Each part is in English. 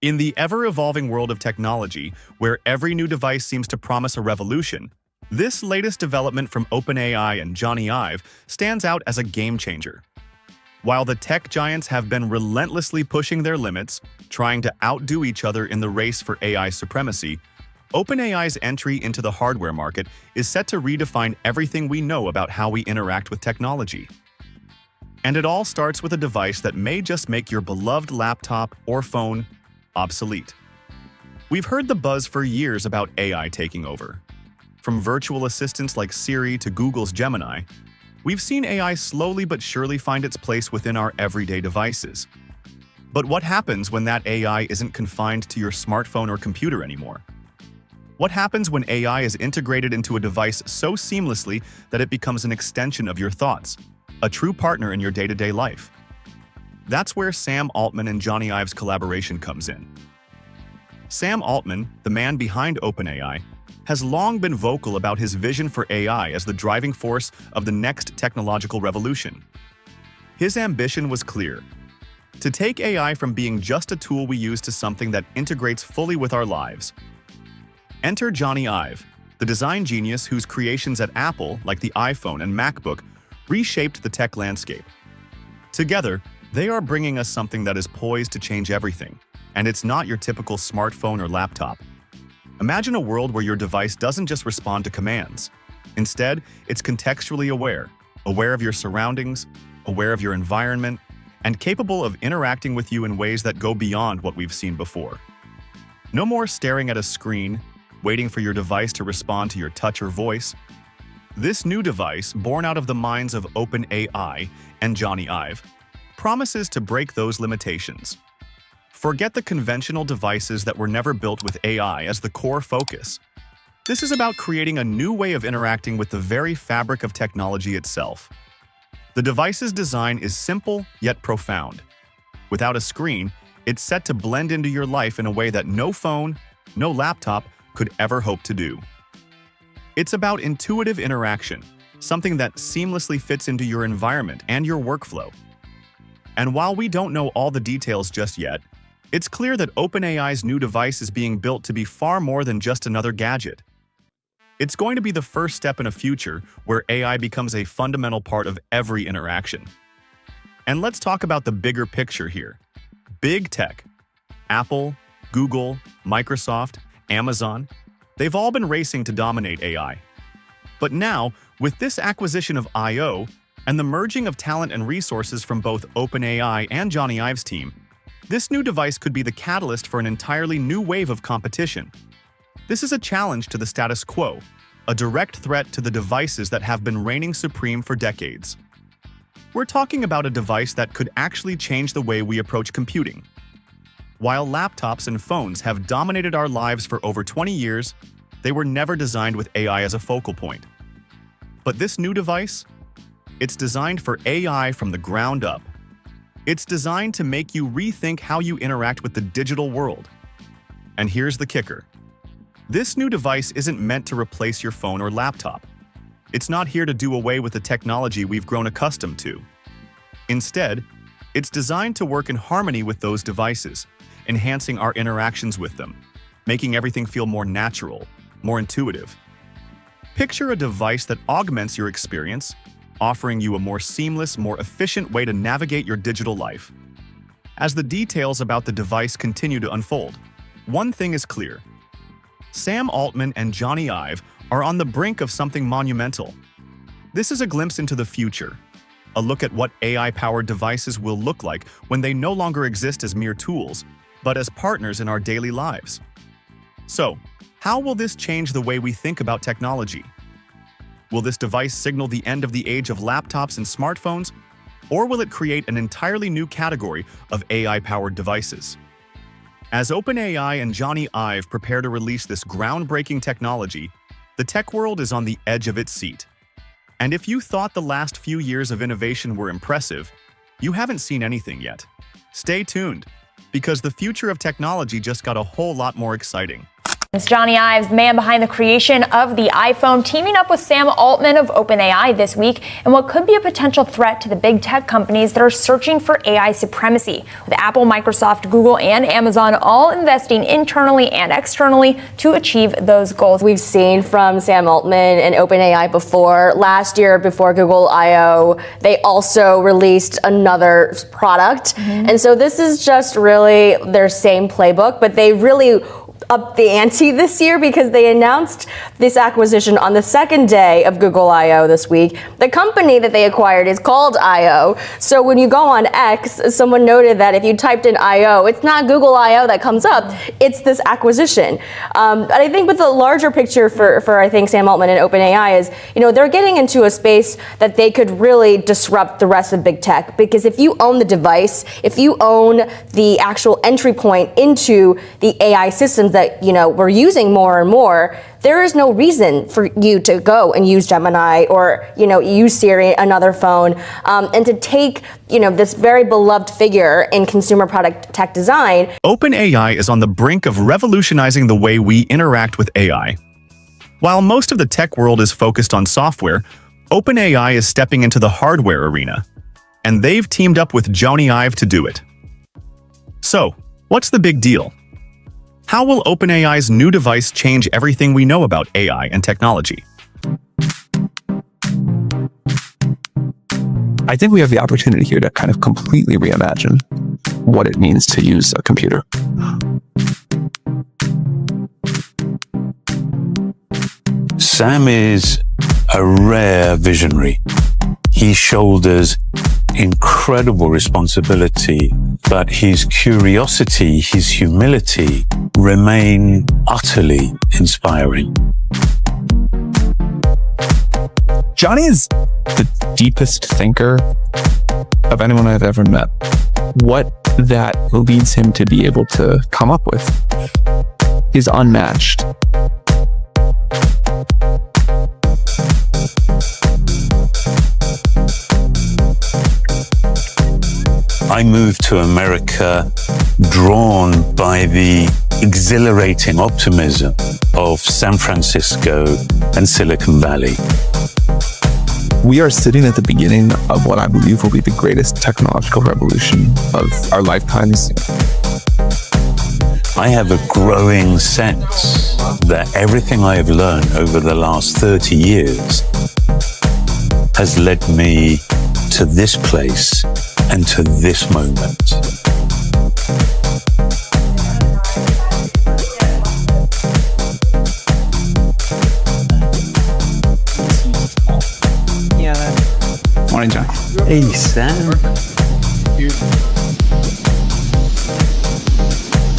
In the ever-evolving world of technology, where every new device seems to promise a revolution, this latest development from OpenAI and Johnny Ive stands out as a game-changer. While the tech giants have been relentlessly pushing their limits, trying to outdo each other in the race for AI supremacy, OpenAI's entry into the hardware market is set to redefine everything we know about how we interact with technology. And it all starts with a device that may just make your beloved laptop or phone obsolete. We've heard the buzz for years about AI taking over. From virtual assistants like Siri to Google's Gemini, we've seen AI slowly but surely find its place within our everyday devices. But what happens when that AI isn't confined to your smartphone or computer anymore? What happens when AI is integrated into a device so seamlessly that it becomes an extension of your thoughts, a true partner in your day-to-day life? That's where Sam Altman and Johnny Ive's collaboration comes in. Sam Altman, the man behind OpenAI, has long been vocal about his vision for AI as the driving force of the next technological revolution. His ambition was clear: to take AI from being just a tool we use to something that integrates fully with our lives. Enter Johnny Ive, the design genius whose creations at Apple, like the iPhone and MacBook, reshaped the tech landscape. Together, they are bringing us something that is poised to change everything, and it's not your typical smartphone or laptop. Imagine a world where your device doesn't just respond to commands. Instead, it's contextually aware, aware of your surroundings, aware of your environment, and capable of interacting with you in ways that go beyond what we've seen before. No more staring at a screen, waiting for your device to respond to your touch or voice. This new device, born out of the minds of OpenAI and Johnny Ive, promises to break those limitations. Forget the conventional devices that were never built with AI as the core focus. This is about creating a new way of interacting with the very fabric of technology itself. The device's design is simple yet profound. Without a screen, it's set to blend into your life in a way that no phone, no laptop could ever hope to do. It's about intuitive interaction, something that seamlessly fits into your environment and your workflow. And while we don't know all the details just yet, it's clear that OpenAI's new device is being built to be far more than just another gadget. It's going to be the first step in a future where AI becomes a fundamental part of every interaction. And let's talk about the bigger picture here. Big tech, Apple, Google, Microsoft, Amazon, they've all been racing to dominate AI. But now, with this acquisition of I/O and the merging of talent and resources from both OpenAI and Johnny Ive's team, this new device could be the catalyst for an entirely new wave of competition. This is a challenge to the status quo, a direct threat to the devices that have been reigning supreme for decades. We're talking about a device that could actually change the way we approach computing. While laptops and phones have dominated our lives for over 20 years, they were never designed with AI as a focal point. But this new device? It's designed for AI from the ground up. It's designed to make you rethink how you interact with the digital world. And here's the kicker. This new device isn't meant to replace your phone or laptop. It's not here to do away with the technology we've grown accustomed to. Instead, it's designed to work in harmony with those devices, enhancing our interactions with them, making everything feel more natural, more intuitive. Picture a device that augments your experience, offering you a more seamless, more efficient way to navigate your digital life. As the details about the device continue to unfold, one thing is clear. Sam Altman and Johnny Ive are on the brink of something monumental. This is a glimpse into the future, a look at what AI-powered devices will look like when they no longer exist as mere tools, but as partners in our daily lives. So, how will this change the way we think about technology? Will this device signal the end of the age of laptops and smartphones, or will it create an entirely new category of AI-powered devices? As OpenAI and Johnny Ive prepare to release this groundbreaking technology, the tech world is on the edge of its seat. And if you thought the last few years of innovation were impressive, you haven't seen anything yet. Stay tuned, because the future of technology just got a whole lot more exciting. It's Johnny Ives, the man behind the creation of the iPhone, teaming up with Sam Altman of OpenAI this week in what could be a potential threat to the big tech companies that are searching for AI supremacy, with Apple, Microsoft, Google, and Amazon all investing internally and externally to achieve those goals. We've seen from Sam Altman and OpenAI before. Last year, before Google I/O, they also released another product. And so this is just really their same playbook, but they really up the ante this year because they announced this acquisition on the second day of Google I/O this week. The company that they acquired is called I/O. So when you go on X, someone noted that if you typed in I/O, it's not Google I/O that comes up, it's this acquisition. But I think with the larger picture for I think Sam Altman and OpenAI is, they're getting into a space that they could really disrupt the rest of big tech, because if you own the device, if you own the actual entry point into the AI systems that we're using more and more, there is no reason for you to go and use Gemini or use Siri, another phone, and to take this very beloved figure in consumer product tech design. OpenAI is on the brink of revolutionizing the way we interact with AI. While most of the tech world is focused on software, OpenAI is stepping into the hardware arena, and they've teamed up with Johnny Ive to do it. So, what's the big deal? How will OpenAI's new device change everything we know about AI and technology? I think we have the opportunity here to kind of completely reimagine what it means to use a computer. Sam is a rare visionary. He shoulders incredible responsibility, but his curiosity, his humility remain utterly inspiring. Johnny is the deepest thinker of anyone I've ever met. What that leads him to be able to come up with is unmatched. I moved to America drawn by the exhilarating optimism of San Francisco and Silicon Valley. We are sitting at the beginning of what I believe will be the greatest technological revolution of our lifetimes. I have a growing sense that everything I have learned over the last 30 years has led me to this place and to this moment. Morning, John. Hey, Sam.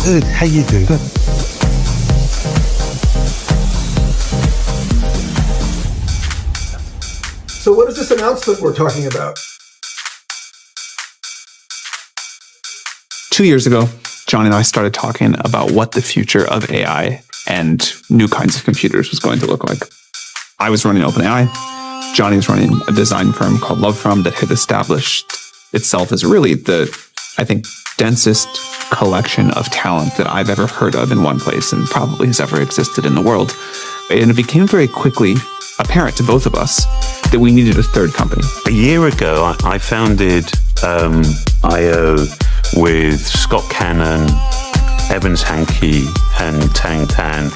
Good. How you doing? Good. So what is this announcement we're talking about? 2 years ago, John and I started talking about what the future of AI and new kinds of computers was going to look like. I was running OpenAI. Johnny was running a design firm called LoveFrom that had established itself as really the, I think, densest collection of talent that I've ever heard of in one place and probably has ever existed in the world. And it became very quickly apparent to both of us that we needed a third company. A year ago, I founded I/O with Scott Cannon, Evans Hankey, and Tang Tan,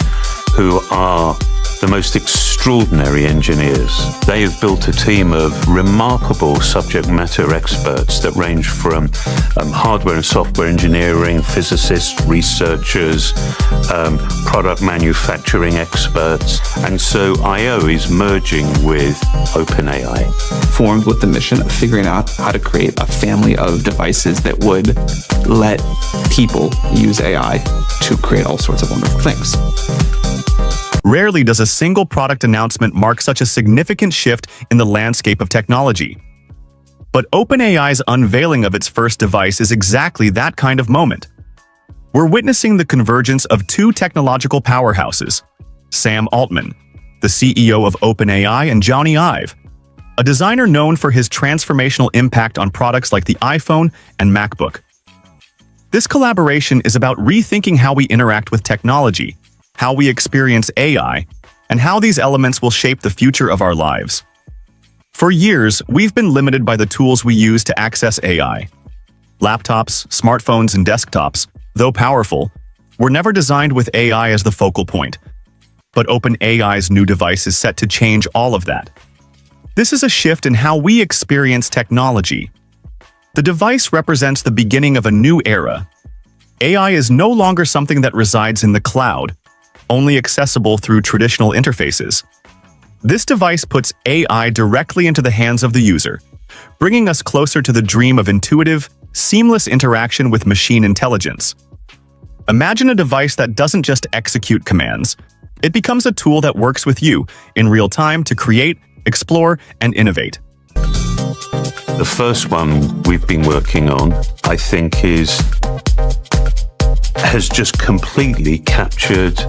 who are the most extraordinary engineers. They have built a team of remarkable subject matter experts that range from hardware and software engineering, physicists, researchers, product manufacturing experts. And so I/O is merging with OpenAI. Formed with the mission of figuring out how to create a family of devices that would let people use AI to create all sorts of wonderful things. Rarely does a single product announcement mark such a significant shift in the landscape of technology. But OpenAI's unveiling of its first device is exactly that kind of moment. We're witnessing the convergence of two technological powerhouses, Sam Altman, the CEO of OpenAI, and Johnny Ive, a designer known for his transformational impact on products like the iPhone and MacBook. This collaboration is about rethinking how we interact with technology how we experience AI, and how these elements will shape the future of our lives. For years, we've been limited by the tools we use to access AI. Laptops, smartphones, and desktops, though powerful, were never designed with AI as the focal point. But OpenAI's new device is set to change all of that. This is a shift in how we experience technology. The device represents the beginning of a new era. AI is no longer something that resides in the cloud, only accessible through traditional interfaces. This device puts AI directly into the hands of the user, bringing us closer to the dream of intuitive, seamless interaction with machine intelligence. Imagine a device that doesn't just execute commands. It becomes a tool that works with you in real time to create, explore, and innovate. The first one we've been working on, I think, has just completely captured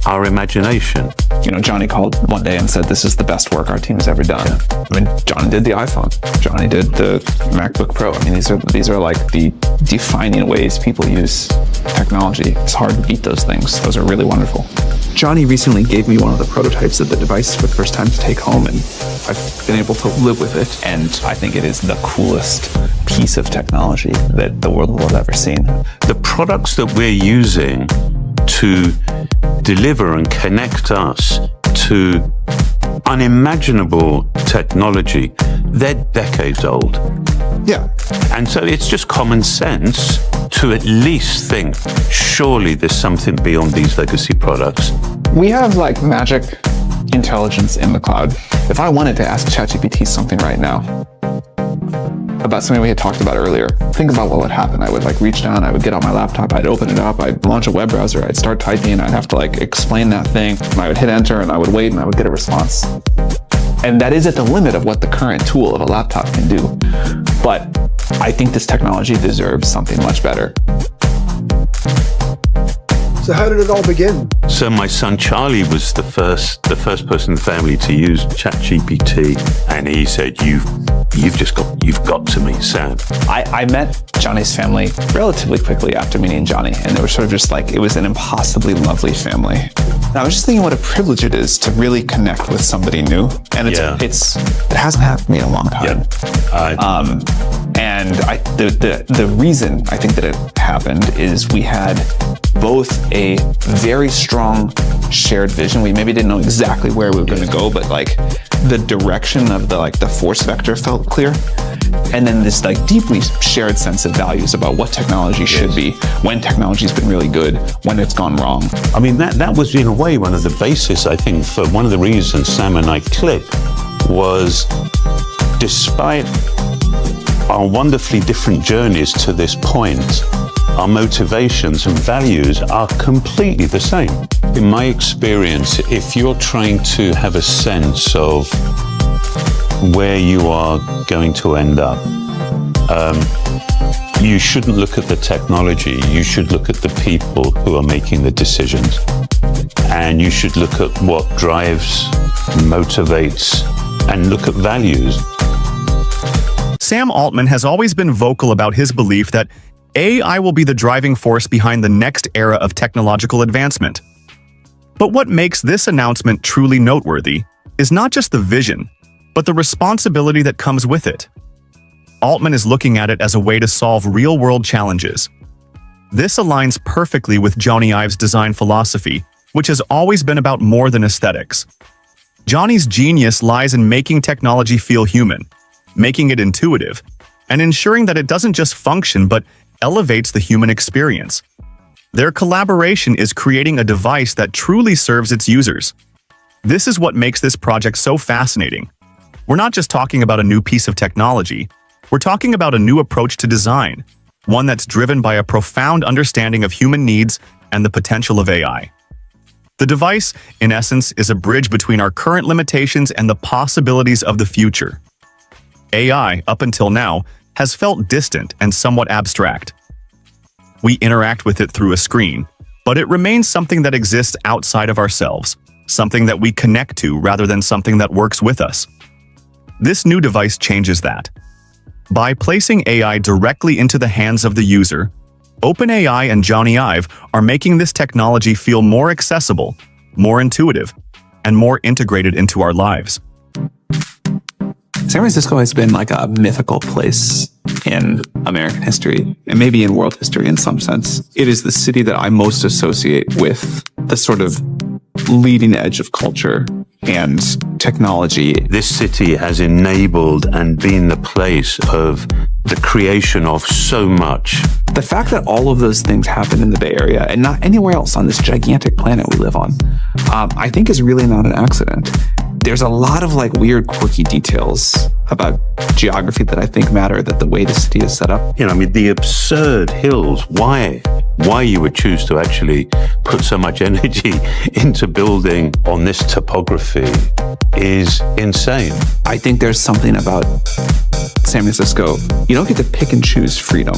our imagination. Johnny called one day and said, "This is the best work our team has ever done." I mean, Johnny did the iPhone. Johnny did the MacBook Pro. I mean, these are like the defining ways people use technology. It's hard to beat those things. Those are really wonderful. Johnny recently gave me one of the prototypes of the device for the first time to take home, and I've been able to live with it. And I think it is the coolest piece of technology that the world will have ever seen. The products that we're using to deliver and connect us to unimaginable technology, they're decades old. Yeah. And so it's just common sense to at least think, surely there's something beyond these legacy products. We have like magic intelligence in the cloud. If I wanted to ask ChatGPT something right now about something we had talked about earlier, think about what would happen. I would reach down, I would get on my laptop, I'd open it up, I'd launch a web browser, I'd start typing, I'd have to explain that thing, and I would hit enter and I would wait and I would get a response. And that is at the limit of what the current tool of a laptop can do. But I think this technology deserves something much better. So how did it all begin? So my son Charlie was the first person in the family to use ChatGPT, and he said, "You've got to meet Sam." I met Johnny's family relatively quickly after meeting Johnny, and they were sort of just it was an impossibly lovely family. And I was just thinking what a privilege it is to really connect with somebody new, and it hasn't happened to me in a long time. And the reason I think that it happened is we had both a very strong shared vision. We maybe didn't know exactly where we were going to go, but the direction of the force vector felt clear. And then this deeply shared sense of values about what technology should be, when technology's been really good, when it's gone wrong. I mean, that was in a way one of the basis, I think, for one of the reasons Sam and I clicked was, despite our wonderfully different journeys to this point, our motivations and values are completely the same. In my experience, if you're trying to have a sense of where you are going to end up, you shouldn't look at the technology. You should look at the people who are making the decisions. And you should look at what drives, motivates, and look at values. Sam Altman has always been vocal about his belief that AI will be the driving force behind the next era of technological advancement. But what makes this announcement truly noteworthy is not just the vision, but the responsibility that comes with it. Altman is looking at it as a way to solve real-world challenges. This aligns perfectly with Jony Ive's design philosophy, which has always been about more than aesthetics. Johnny's genius lies in making technology feel human, making it intuitive, and ensuring that it doesn't just function but elevates the human experience. Their collaboration is creating a device that truly serves its users. This is what makes this project so fascinating. We're not just talking about a new piece of technology, we're talking about a new approach to design, one that's driven by a profound understanding of human needs and the potential of AI. The device, in essence, is a bridge between our current limitations and the possibilities of the future. AI, up until now, has felt distant and somewhat abstract. We interact with it through a screen, but it remains something that exists outside of ourselves, something that we connect to rather than something that works with us. This new device changes that. By placing AI directly into the hands of the user, OpenAI and Johnny Ive are making this technology feel more accessible, more intuitive, and more integrated into our lives. San Francisco has been like a mythical place in American history, and maybe in world history in some sense. It is the city that I most associate with the sort of leading edge of culture and technology. This city has enabled and been the place of the creation of so much. The fact that all of those things happen in the Bay Area and not anywhere else on this gigantic planet we live on, I think is really not an accident. There's a lot of like weird, quirky details about geography that I think matter, that the way the city is set up. You know, I mean, the absurd hills, why you would choose to actually put so much energy into building on this topography is insane. I think there's something about San Francisco. You don't get to pick and choose freedom.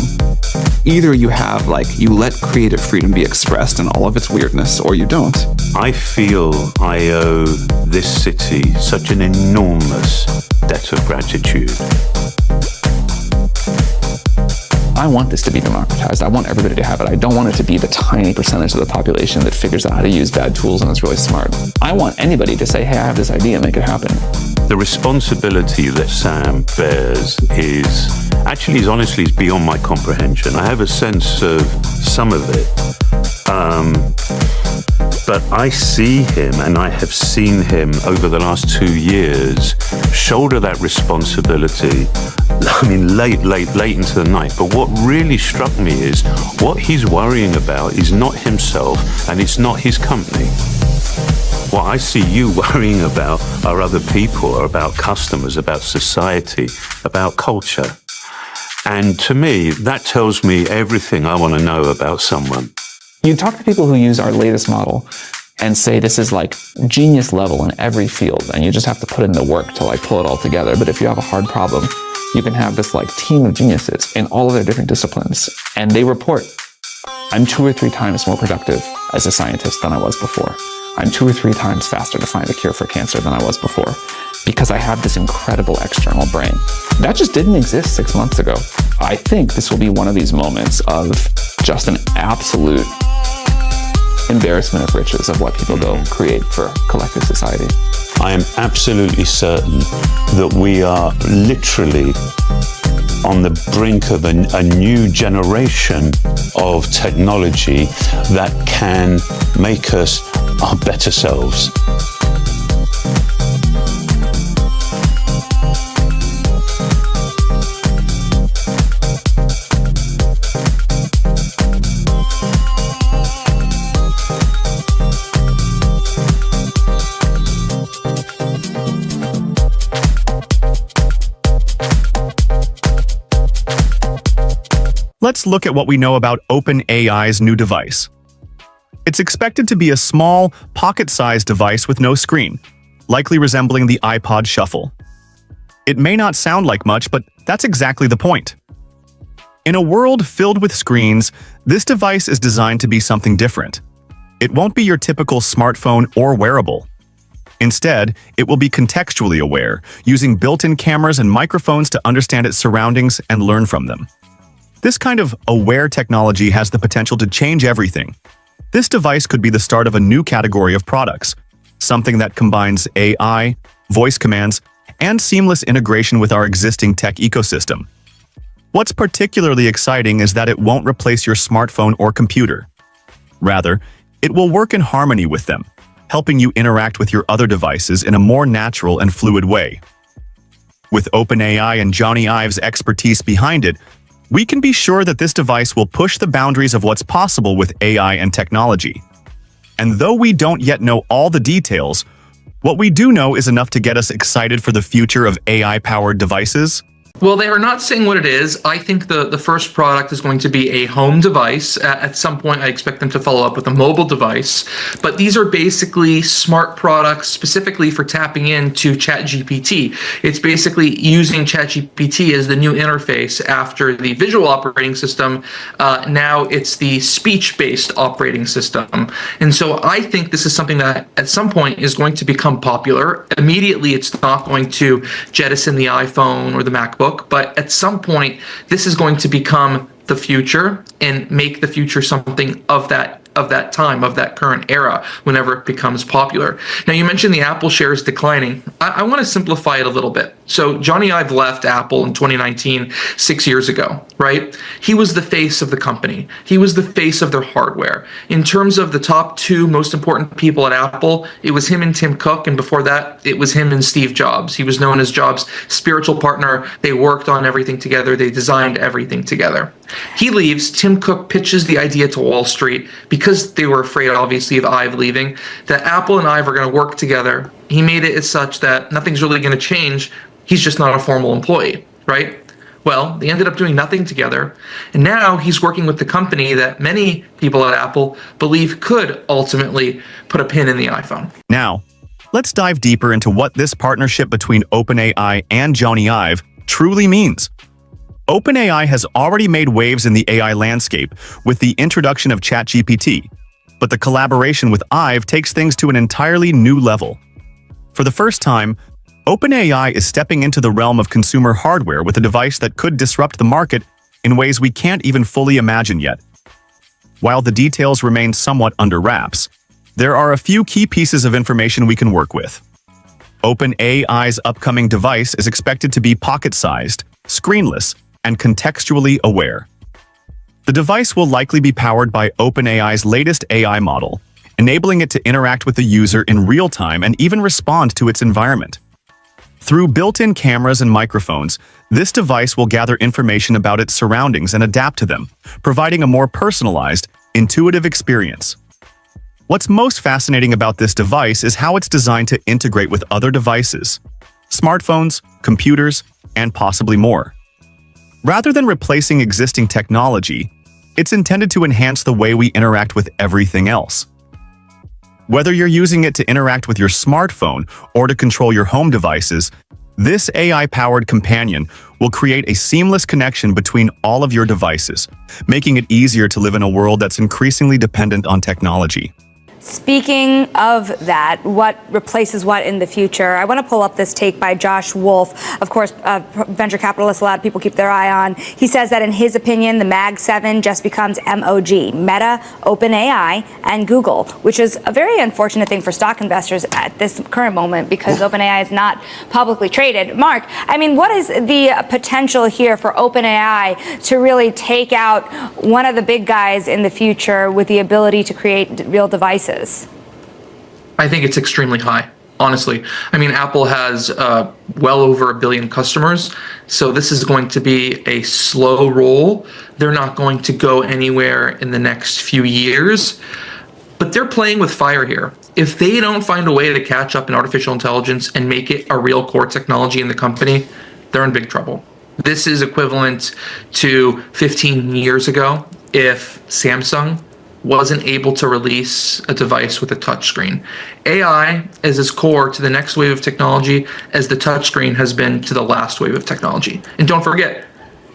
Either you have you let creative freedom be expressed in all of its weirdness, or you don't. I feel I owe this city such an enormous debt of gratitude. I want this to be democratized. I want everybody to have it. I don't want it to be the tiny percentage of the population that figures out how to use bad tools and is really smart. I want anybody to say, hey, I have this idea, make it happen. The responsibility that Sam bears is honestly beyond my comprehension. I have a sense of some of it. But I see him, and I have seen him over the last 2 years shoulder that responsibility. I mean, late into the night. But what really struck me is what he's worrying about is not himself, and it's not his company. What I see you worrying about are other people, or about customers, about society, about culture. And to me, that tells me everything I want to know about someone. You talk to people who use our latest model and say this is like genius level in every field, and you just have to put in the work to pull it all together. But if you have a hard problem, you can have this team of geniuses in all of their different disciplines, and they report, I'm 2 or 3 times more productive as a scientist than I was before. I'm 2 or 3 times faster to find a cure for cancer than I was before, because I have this incredible external brain. That just didn't exist 6 months ago. I think this will be one of these moments of just an absolute embarrassment of riches of what people go create for collective society. I am absolutely certain that we are literally on the brink of a new generation of technology that can make us our better selves. Let's look at what we know about OpenAI's new device. It's expected to be a small, pocket-sized device with no screen, likely resembling the iPod Shuffle. It may not sound like much, but that's exactly the point. In a world filled with screens, this device is designed to be something different. It won't be your typical smartphone or wearable. Instead, it will be contextually aware, using built-in cameras and microphones to understand its surroundings and learn from them. This kind of aware technology has the potential to change everything. This device could be the start of a new category of products, something that combines AI, voice commands, and seamless integration with our existing tech ecosystem. What's particularly exciting is that it won't replace your smartphone or computer. Rather, it will work in harmony with them, helping you interact with your other devices in a more natural and fluid way. With OpenAI and Johnny Ive's expertise behind it, we can be sure that this device will push the boundaries of what's possible with AI and technology. And though we don't yet know all the details, what we do know is enough to get us excited for the future of AI-powered devices. Well, they are not saying what it is. I think the first product is going to be a home device. At some point, I expect them to follow up with a mobile device. But these are basically smart products specifically for tapping into ChatGPT. It's basically using ChatGPT as the new interface after the visual operating system. Now it's the speech-based operating system. And so I think this is something that at some point is going to become popular. Immediately, it's not going to jettison the iPhone or the MacBook. But at some point, this is going to become the future and make the future something of that time, of that current era, whenever it becomes popular. Now, you mentioned the Apple shares declining. I want to simplify it a little bit. So Johnny Ive left Apple in 2019, 6 years ago, right? He was the face of the company. He was the face of their hardware. In terms of the top two most important people at Apple, it was him and Tim Cook, and before that, it was him and Steve Jobs. He was known as Jobs' spiritual partner. They worked on everything together. They designed everything together. He leaves. Tim Cook pitches the idea to Wall Street because they were afraid, obviously, of Ive leaving, that Apple and Ive are going to work together. He made it as such that nothing's really going to change. He's just not a formal employee, right? Well, they ended up doing nothing together. And now he's working with the company that many people at Apple believe could ultimately put a pin in the iPhone. Now, let's dive deeper into what this partnership between OpenAI and Johnny Ive truly means. OpenAI has already made waves in the AI landscape with the introduction of ChatGPT, but the collaboration with Ive takes things to an entirely new level. For the first time, OpenAI is stepping into the realm of consumer hardware with a device that could disrupt the market in ways we can't even fully imagine yet. While the details remain somewhat under wraps, there are a few key pieces of information we can work with. OpenAI's upcoming device is expected to be pocket-sized, screenless, and contextually aware. The device will likely be powered by OpenAI's latest AI model, enabling it to interact with the user in real time and even respond to its environment. Through built-in cameras and microphones, this device will gather information about its surroundings and adapt to them, providing a more personalized, intuitive experience. What's most fascinating about this device is how it's designed to integrate with other devices, smartphones, computers, and possibly more. Rather than replacing existing technology, it's intended to enhance the way we interact with everything else. Whether you're using it to interact with your smartphone or to control your home devices, this AI-powered companion will create a seamless connection between all of your devices, making it easier to live in a world that's increasingly dependent on technology. Speaking of that, what replaces what in the future, I want to pull up this take by Josh Wolf, of course, venture capitalist a lot of people keep their eye on. He says that in his opinion, the Mag 7 just becomes MOG, Meta, OpenAI, and Google, which is a very unfortunate thing for stock investors at this current moment because OpenAI is not publicly traded. Mark, I mean, what is the potential here for OpenAI to really take out one of the big guys in the future with the ability to create real devices? I think it's extremely high, honestly. I mean, Apple has well over 1 billion customers, so this is going to be a slow roll. They're not going to go anywhere in the next few years, but they're playing with fire here. If they don't find a way to catch up in artificial intelligence and make it a real core technology in the company, they're in big trouble. This is equivalent to 15 years ago if Samsung wasn't able to release a device with a touchscreen. AI is as core to the next wave of technology as the touchscreen has been to the last wave of technology. And don't forget,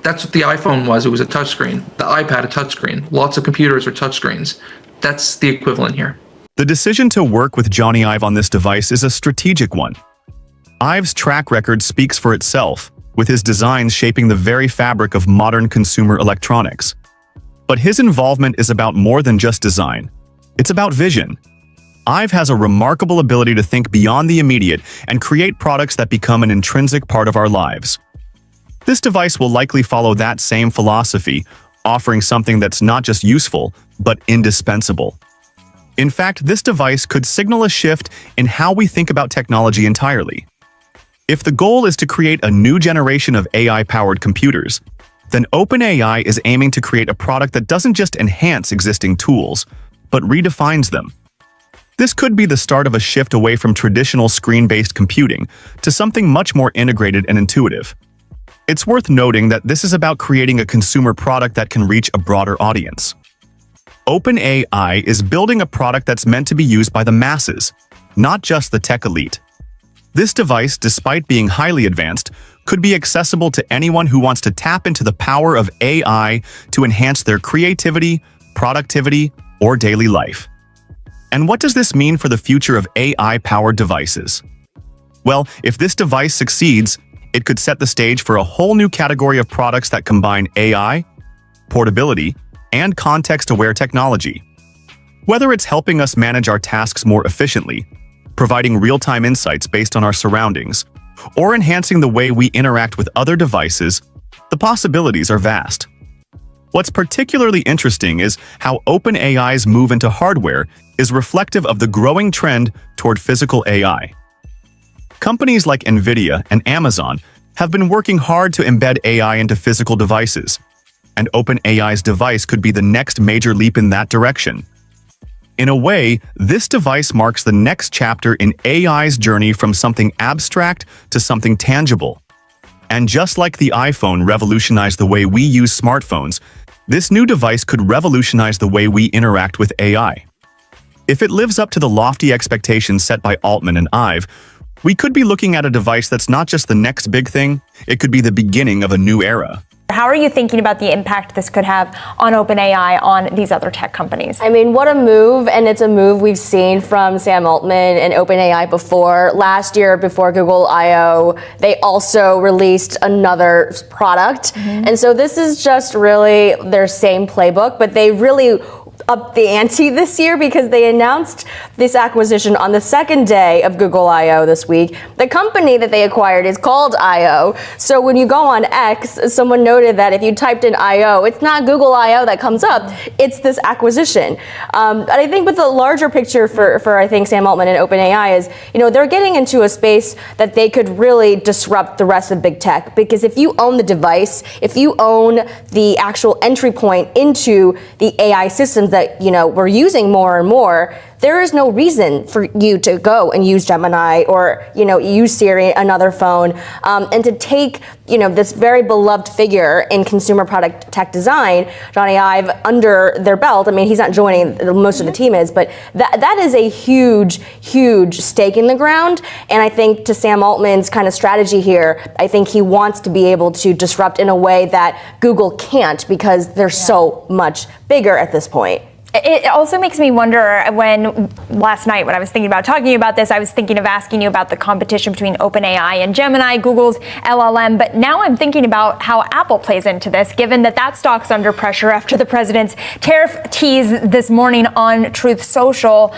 that's what the iPhone was. It was a touchscreen. The iPad, a touchscreen. Lots of computers are touchscreens. That's the equivalent here. The decision to work with Johnny Ive on this device is a strategic one. Ive's track record speaks for itself, with his designs shaping the very fabric of modern consumer electronics. But his involvement is about more than just design. It's about vision. Ive has a remarkable ability to think beyond the immediate and create products that become an intrinsic part of our lives. This device will likely follow that same philosophy, offering something that's not just useful, but indispensable. In fact, this device could signal a shift in how we think about technology entirely. If the goal is to create a new generation of AI-powered computers, then OpenAI is aiming to create a product that doesn't just enhance existing tools, but redefines them. This could be the start of a shift away from traditional screen-based computing to something much more integrated and intuitive. It's worth noting that this is about creating a consumer product that can reach a broader audience. OpenAI is building a product that's meant to be used by the masses, not just the tech elite. This device, despite being highly advanced, could be accessible to anyone who wants to tap into the power of AI to enhance their creativity, productivity, or daily life. And what does this mean for the future of AI-powered devices? Well, if this device succeeds, it could set the stage for a whole new category of products that combine AI, portability, and context-aware technology. Whether it's helping us manage our tasks more efficiently, providing real-time insights based on our surroundings, or enhancing the way we interact with other devices, the possibilities are vast. What's particularly interesting is how OpenAI's move into hardware is reflective of the growing trend toward physical AI. Companies like NVIDIA and Amazon have been working hard to embed AI into physical devices, and OpenAI's device could be the next major leap in that direction. In a way, this device marks the next chapter in AI's journey from something abstract to something tangible. And just like the iPhone revolutionized the way we use smartphones, this new device could revolutionize the way we interact with AI. If it lives up to the lofty expectations set by Altman and Ive, we could be looking at a device that's not just the next big thing, it could be the beginning of a new era. How are you thinking about the impact this could have on OpenAI, on these other tech companies? I mean, what a move, and it's a move we've seen from Sam Altman and OpenAI before. Last year, before Google I/O, they also released another product. And so this is just really their same playbook, but they really upped the ante this year because they announced this acquisition on the second day of Google I/O this week. The company that they acquired is called I/O. So when you go on X, someone noted that if you typed in I/O, it's not Google I/O that comes up, it's this acquisition. And I think with the larger picture for I think Sam Altman and OpenAI is, they're getting into a space that they could really disrupt the rest of big tech, because if you own the device, if you own the actual entry point into the AI systems that we're using more and more, there is no reason for you to go and use Gemini or use Siri, another phone, and to take this very beloved figure in consumer product tech design, Johnny Ive, under their belt. I mean, he's not joining; most of the team is, but that is a huge stake in the ground. And I think to Sam Altman's kind of strategy here, I think he wants to be able to disrupt in a way that Google can't, because they're so much bigger at this point. It also makes me wonder, when last night when I was thinking about talking about this, I was thinking of asking you about the competition between OpenAI and Gemini, Google's LLM, but now I'm thinking about how Apple plays into this, given that stock's under pressure after the president's tariff tease this morning on Truth Social.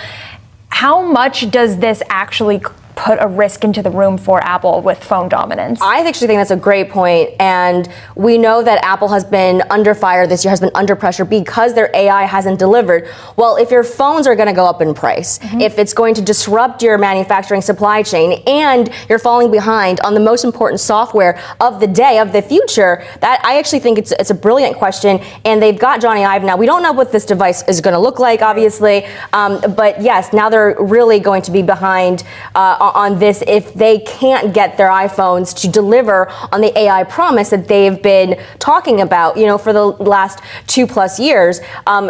How much does this actually put a risk into the room for Apple with phone dominance? I actually think that's a great point. And we know that Apple has been under fire this year, has been under pressure because their AI hasn't delivered. Well, if your phones are going to go up in price, if it's going to disrupt your manufacturing supply chain, and you're falling behind on the most important software of the day, of the future, that I actually think it's a brilliant question. And they've got Johnny Ive now. We don't know what this device is going to look like, obviously. But yes, now they're really going to be behind on this if they can't get their iPhones to deliver on the AI promise that they've been talking about, for the last 2+ years.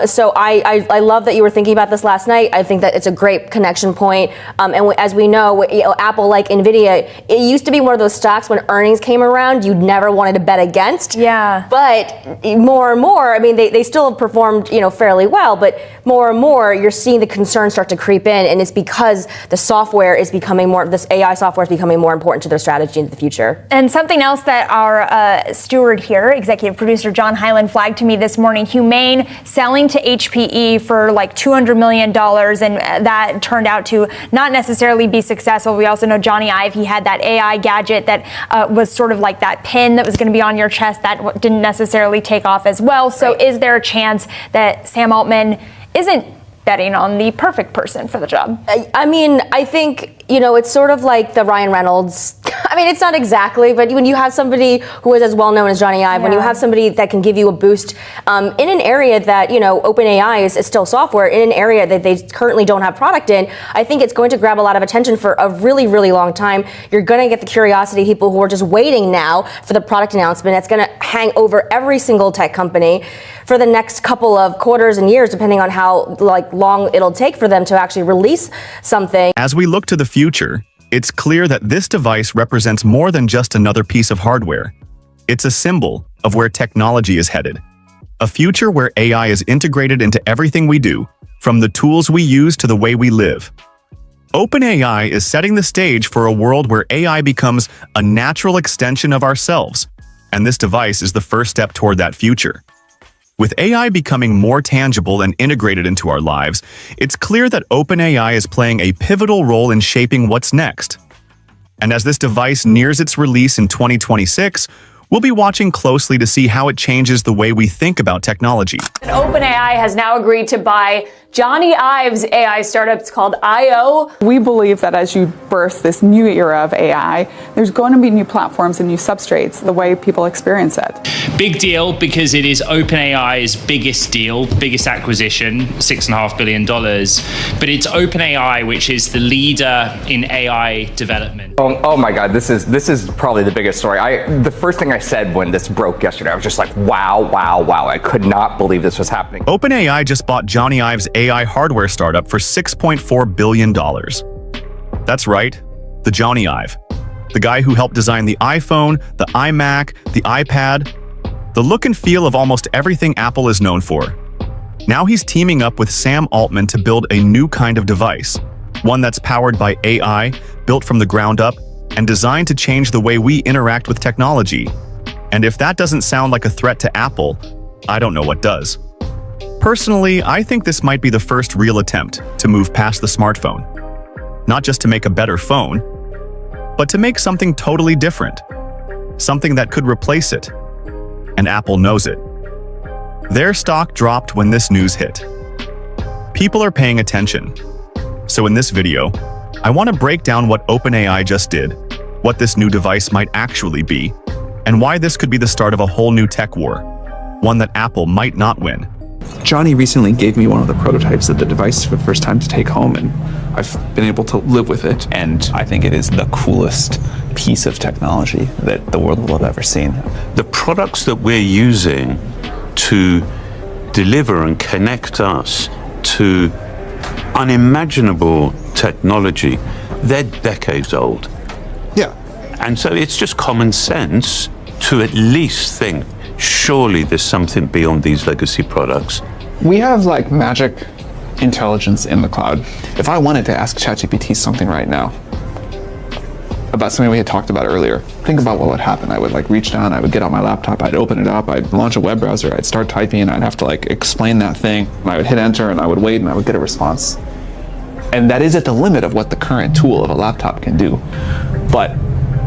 So I love that you were thinking about this last night. I think that it's a great connection point. And as we know, Apple, like NVIDIA, it used to be one of those stocks when earnings came around, you never wanted to bet against. Yeah. But more and more, I mean, they still have performed, fairly well, but more and more, you're seeing the concerns start to creep in, and it's because the software is becoming this AI software is becoming more important to their strategy into the future. And something else that our steward here, executive producer John Hyland, flagged to me this morning: Humane selling to HPE for like $200 million, and that turned out to not necessarily be successful. We also know Johnny Ive, he had that AI gadget that was sort of like that pin that was going to be on your chest that didn't necessarily take off as well. So is there a chance that Sam Altman isn't betting on the perfect person for the job? I mean, I think, it's sort of like the Ryan Reynolds. I mean, it's not exactly, but when you have somebody who is as well known as Johnny Ive, when you have somebody that can give you a boost in an area that, OpenAI is still software, in an area that they currently don't have product in, I think it's going to grab a lot of attention for a really, really long time. You're going to get the curiosity, people who are just waiting now for the product announcement. It's going to hang over every single tech company for the next couple of quarters and years, depending on how long it'll take for them to actually release something. As we look to the future, it's clear that this device represents more than just another piece of hardware. It's a symbol of where technology is headed. A future where AI is integrated into everything we do, from the tools we use to the way we live. OpenAI is setting the stage for a world where AI becomes a natural extension of ourselves, and this device is the first step toward that future. With AI becoming more tangible and integrated into our lives, it's clear that OpenAI is playing a pivotal role in shaping what's next. And as this device nears its release in 2026, we'll be watching closely to see how it changes the way we think about technology. OpenAI has now agreed to buy Johnny Ive's AI startup. It's called IO. We believe that as you birth this new era of AI, there's going to be new platforms and new substrates, the way people experience it. Big deal because it is OpenAI's biggest deal, biggest acquisition, $6.5 billion. But it's OpenAI which is the leader in AI development. Oh my God, this is probably the biggest story. The first thing I said when this broke yesterday, I was just like, wow. I could not believe this was happening. OpenAI just bought Johnny Ive's AI hardware startup for $6.4 billion. That's right, the Johnny Ive. The guy who helped design the iPhone, the iMac, the iPad, the look and feel of almost everything Apple is known for. Now he's teaming up with Sam Altman to build a new kind of device, one that's powered by AI, built from the ground up, and designed to change the way we interact with technology. And if that doesn't sound like a threat to Apple, I don't know what does. Personally, I think this might be the first real attempt to move past the smartphone. Not just to make a better phone, but to make something totally different. Something that could replace it. And Apple knows it. Their stock dropped when this news hit. People are paying attention. So in this video, I want to break down what OpenAI just did, what this new device might actually be, and why this could be the start of a whole new tech war, one that Apple might not win. Johnny recently gave me one of the prototypes of the device for the first time to take home, and I've been able to live with it. And I think it is the coolest piece of technology that the world will have ever seen. The products that we're using to deliver and connect us to unimaginable technology, they're decades old. Yeah. And so it's just common sense to at least think, surely there's something beyond these legacy products. We have like magic intelligence in the cloud. If I wanted to ask ChatGPT something right now about something we had talked about earlier, think about what would happen. I would like reach down, I would get on my laptop, I'd open it up, I'd launch a web browser, I'd start typing, I'd have to like explain that thing, and I would hit enter and I would wait and I would get a response. And that is at the limit of what the current tool of a laptop can do. But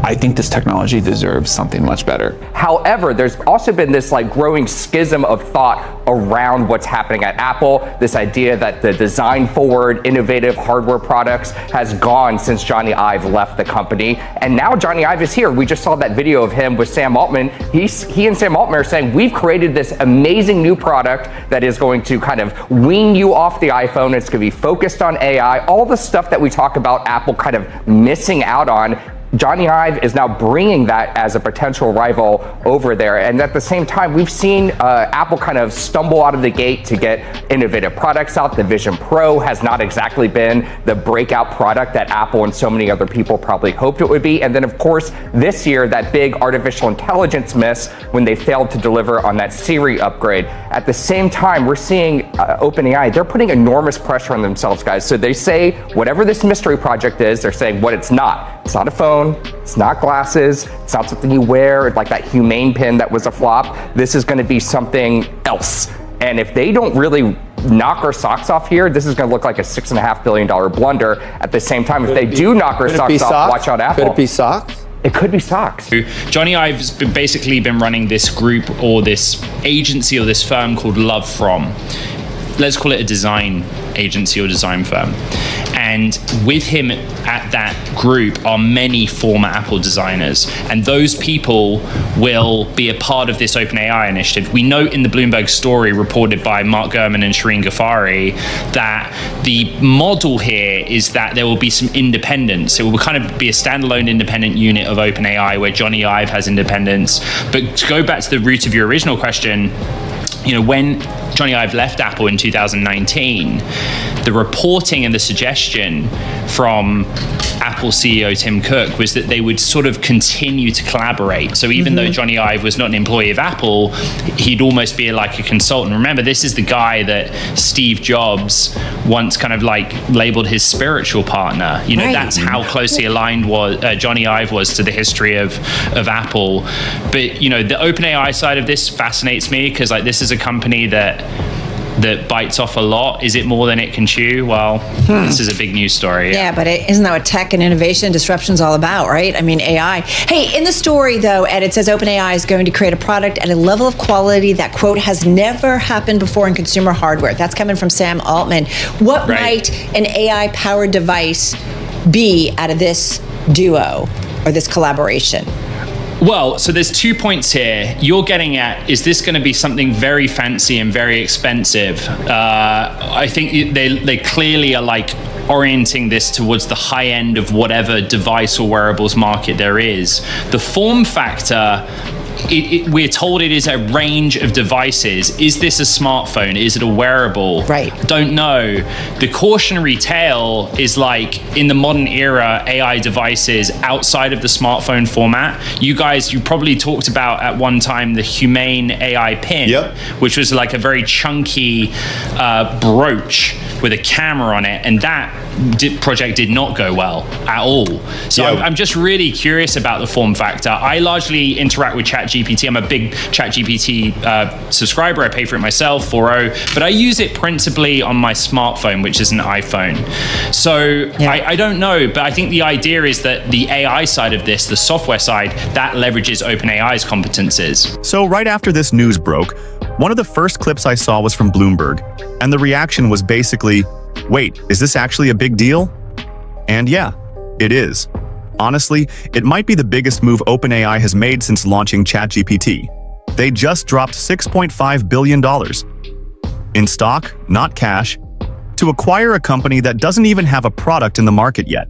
I think this technology deserves something much better. However, there's also been this like growing schism of thought around what's happening at Apple. This idea that the design forward, innovative hardware products has gone since Johnny Ive left the company. And now Johnny Ive is here. We just saw that video of him with Sam Altman. He and Sam Altman are saying, we've created this amazing new product that is going to kind of wean you off the iPhone. It's going to be focused on AI, all the stuff that we talk about Apple kind of missing out on. Johnny Ive is now bringing that as a potential rival over there. And at the same time, we've seen Apple kind of stumble out of the gate to get innovative products out. The Vision Pro has not exactly been the breakout product that Apple and so many other people probably hoped it would be. And then, of course, this year, that big artificial intelligence miss when they failed to deliver on that Siri upgrade. At the same time, we're seeing OpenAI, they're putting enormous pressure on themselves, guys. So they say, whatever this mystery project is, they're saying what it's not. It's not a phone. It's not glasses. It's not something you wear, like that Humane pin that was a flop. This is going to be something else. And if they don't really knock our socks off here, this is going to look like a $6.5 billion blunder. At the same time, if they do knock our socks off, watch out, Apple. Could it be socks? It could be socks. Johnny Ive's basically been running this group or this agency or this firm called Love From. Let's call it a design agency or design firm. And with him at that group are many former Apple designers. And those people will be a part of this OpenAI initiative. We note in the Bloomberg story reported by Mark Gurman and Shireen Ghaffari that the model here is that there will be some independence. It will kind of be a standalone independent unit of OpenAI where Johnny Ive has independence. But to go back to the root of your original question, when Johnny Ive left Apple in 2019, the reporting and the suggestion from Apple CEO Tim Cook was that they would sort of continue to collaborate. So even though Johnny Ive was not an employee of Apple, he'd almost be like a consultant. Remember, this is the guy that Steve Jobs once kind of like labeled his spiritual partner. You know, that's how closely aligned Johnny Ive was to the history of Apple. But, you know, the OpenAI side of this fascinates me because like this is a company that bites off a lot. Is it more than it can chew? Well, this is a big news story. Yeah, but isn't that what tech and innovation and disruption is all about, right? I mean, AI. Hey, in the story, though, Ed, it says OpenAI is going to create a product at a level of quality that, quote, has never happened before in consumer hardware. That's coming from Sam Altman. What might an AI-powered device be out of this duo or this collaboration? Well, so there's 2 points here. You're getting at, is this going to be something very fancy and very expensive? I think they clearly are like orienting this towards the high end of whatever device or wearables market there is. The form factor, we're told it is a range of devices. Is this a smartphone? Is it a wearable? Right. Don't know. The cautionary tale is like in the modern era, AI devices outside of the smartphone format. You probably talked about at one time the Humane AI pin, which was like a very chunky brooch with a camera on it, and that project did not go well at all. So I'm just really curious about the form factor. I largely interact with ChatGPT. I'm a big ChatGPT subscriber. I pay for it myself, $4.0, but I use it principally on my smartphone, which is an iPhone. So I don't know, but I think the idea is that the AI side of this, the software side, that leverages OpenAI's competences. So right after this news broke, one of the first clips I saw was from Bloomberg, and the reaction was basically, wait, is this actually a big deal? And yeah, it is. Honestly, it might be the biggest move OpenAI has made since launching ChatGPT. They just dropped $6.5 billion in stock, not cash, to acquire a company that doesn't even have a product in the market yet.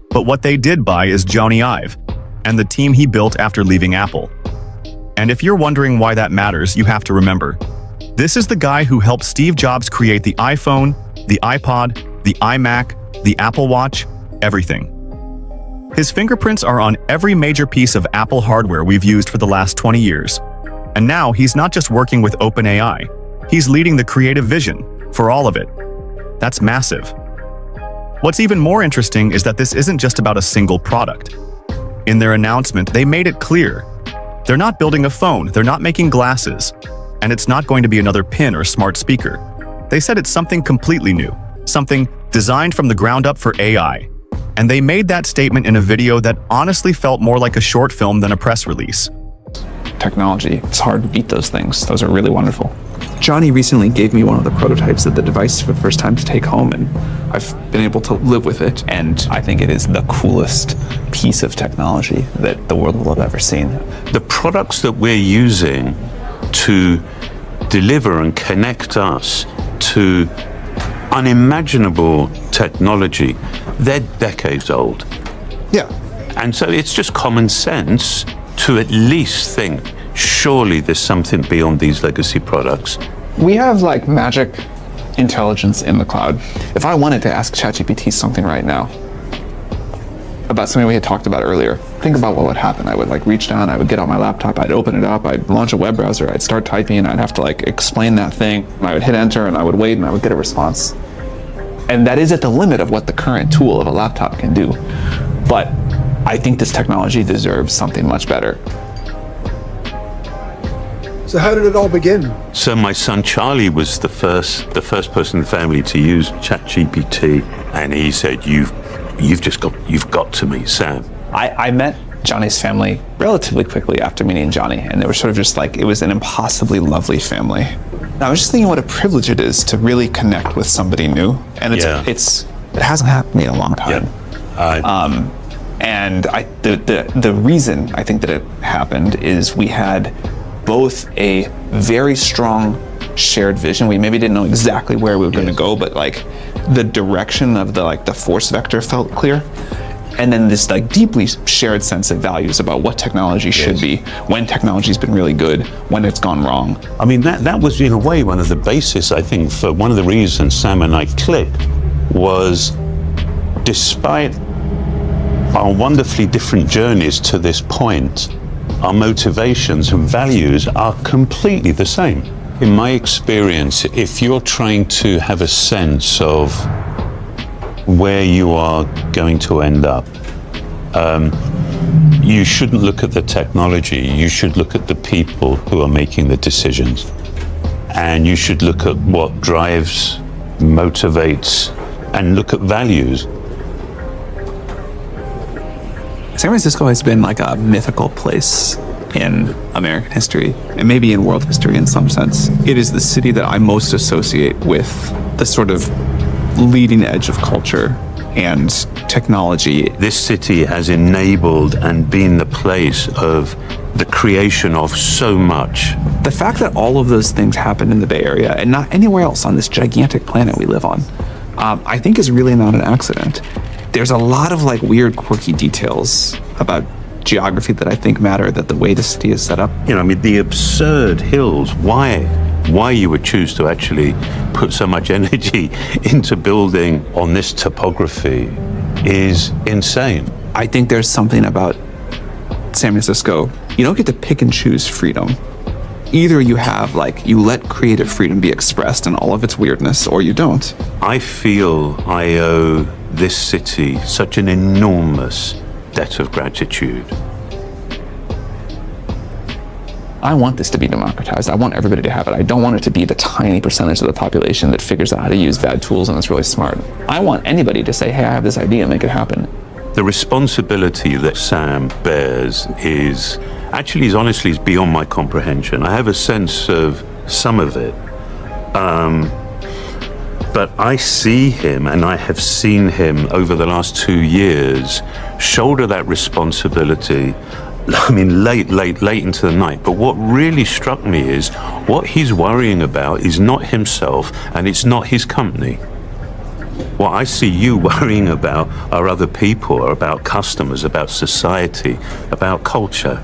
But what they did buy is Johnny Ive and the team he built after leaving Apple. And if you're wondering why that matters, you have to remember, this is the guy who helped Steve Jobs create the iPhone, the iPod, the iMac, the Apple Watch, everything. His fingerprints are on every major piece of Apple hardware we've used for the last 20 years. And now he's not just working with OpenAI, he's leading the creative vision for all of it. That's massive. What's even more interesting is that this isn't just about a single product. In their announcement, they made it clear. They're not building a phone, they're not making glasses, and it's not going to be another pin or smart speaker. They said it's something completely new, something designed from the ground up for AI. And they made that statement in a video that honestly felt more like a short film than a press release. Technology, it's hard to beat those things. Those are really wonderful. Johnny recently gave me one of the prototypes of the device for the first time to take home, and I've been able to live with it. And I think it is the coolest piece of technology that the world will have ever seen. The products that we're using to deliver and connect us to unimaginable technology, they're decades old. Yeah. And so it's just common sense to at least think, surely there's something beyond these legacy products. We have like magic intelligence in the cloud. If I wanted to ask ChatGPT something right now about something we had talked about earlier, think about what would happen. I would like reach down, I would get on my laptop, I'd open it up, I'd launch a web browser, I'd start typing, and I'd have to like explain that thing. And I would hit enter and I would wait and I would get a response. And that is at the limit of what the current tool of a laptop can do. But I think this technology deserves something much better. So how did it all begin? So my son Charlie was the first person in the family to use ChatGPT, and he said, "You've got to meet Sam." I met Johnny's family relatively quickly after meeting Johnny, and they were sort of just like, it was an impossibly lovely family. And I was just thinking what a privilege it is to really connect with somebody new, and it hasn't happened to me in a long time. And the reason I think that it happened is we had both a very strong shared vision. We maybe didn't know exactly where we were going to go, but like the direction of the force vector felt clear. and then this like deeply shared sense of values about what technology should be, when technology's been really good, when it's gone wrong. I mean, that was in a way one of the basis, I think, for one of the reasons Sam and I clicked was, despite our wonderfully different journeys to this point, our motivations and values are completely the same. In my experience, if you're trying to have a sense of where you are going to end up, you shouldn't look at the technology, you should look at the people who are making the decisions. And you should look at what drives, motivates, and look at values. San Francisco has been like a mythical place in American history, and maybe in world history in some sense. It is the city that I most associate with the sort of leading edge of culture and technology. This city has enabled and been the place of the creation of so much. The fact that all of those things happen in the Bay Area and not anywhere else on this gigantic planet we live on, I think is really not an accident. There's a lot of like weird, quirky details about geography that I think matter, that the way the city is set up. You know, I mean, the absurd hills, why you would choose to actually put so much energy into building on this topography is insane. I think there's something about San Francisco, you don't get to pick and choose freedom. Either you have, like, you let creative freedom be expressed in all of its weirdness, or you don't. I feel I owe this city such an enormous debt of gratitude. I want this to be democratized. I want everybody to have it. I don't want it to be the tiny percentage of the population that figures out how to use bad tools and is really smart. I want anybody to say, hey, I have this idea, make it happen. The responsibility that Sam bears is honestly beyond my comprehension. I have a sense of some of it. But I see him, and I have seen him over the last 2 years, shoulder that responsibility, I mean, late into the night. But what really struck me is what he's worrying about is not himself, and it's not his company. What I see you worrying about are other people, are about customers, about society, about culture.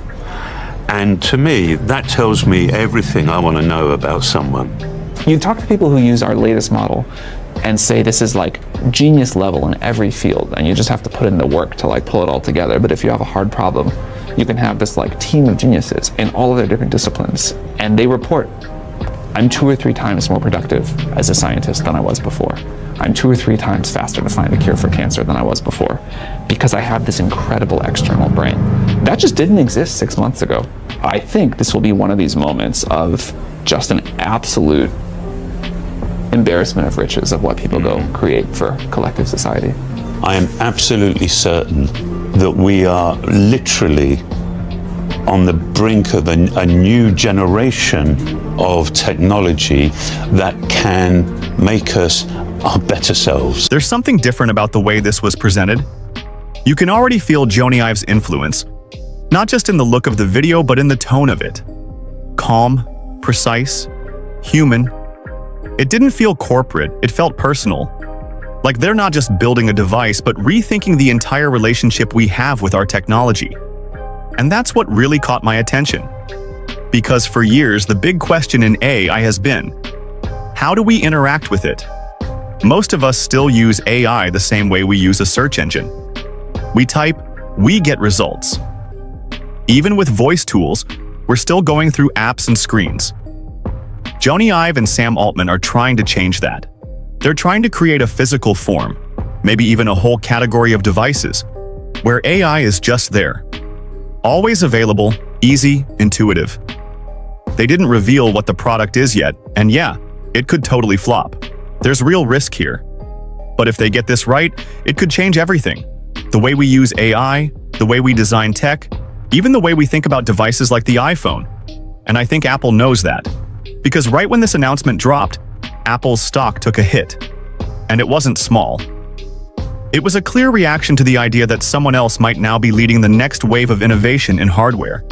And to me, that tells me everything I want to know about someone. You talk to people who use our latest model and say this is like genius level in every field, and you just have to put in the work to like pull it all together. But if you have a hard problem, you can have this like team of geniuses in all of their different disciplines, and they report, I'm 2 or 3 times more productive as a scientist than I was before. I'm 2 or 3 times faster to find a cure for cancer than I was before, because I have this incredible external brain. That just didn't exist 6 months ago. I think this will be one of these moments of just an absolute embarrassment of riches of what people go create for collective society. I am absolutely certain that we are literally on the brink of a new generation of technology that can make us our better selves. There's something different about the way this was presented. You can already feel Jony Ive's influence, not just in the look of the video, but in the tone of it. Calm, precise, human. It didn't feel corporate, it felt personal. Like they're not just building a device, but rethinking the entire relationship we have with our technology. And that's what really caught my attention. Because for years, the big question in AI has been, how do we interact with it? Most of us still use AI the same way we use a search engine. We type, we get results. Even with voice tools, we're still going through apps and screens. Jony Ive and Sam Altman are trying to change that. They're trying to create a physical form, maybe even a whole category of devices, where AI is just there. Always available, easy, intuitive. They didn't reveal what the product is yet, and yeah, it could totally flop. There's real risk here. But if they get this right, it could change everything. The way we use AI, the way we design tech, even the way we think about devices like the iPhone. And I think Apple knows that. Because right when this announcement dropped, Apple's stock took a hit. And it wasn't small. It was a clear reaction to the idea that someone else might now be leading the next wave of innovation in hardware.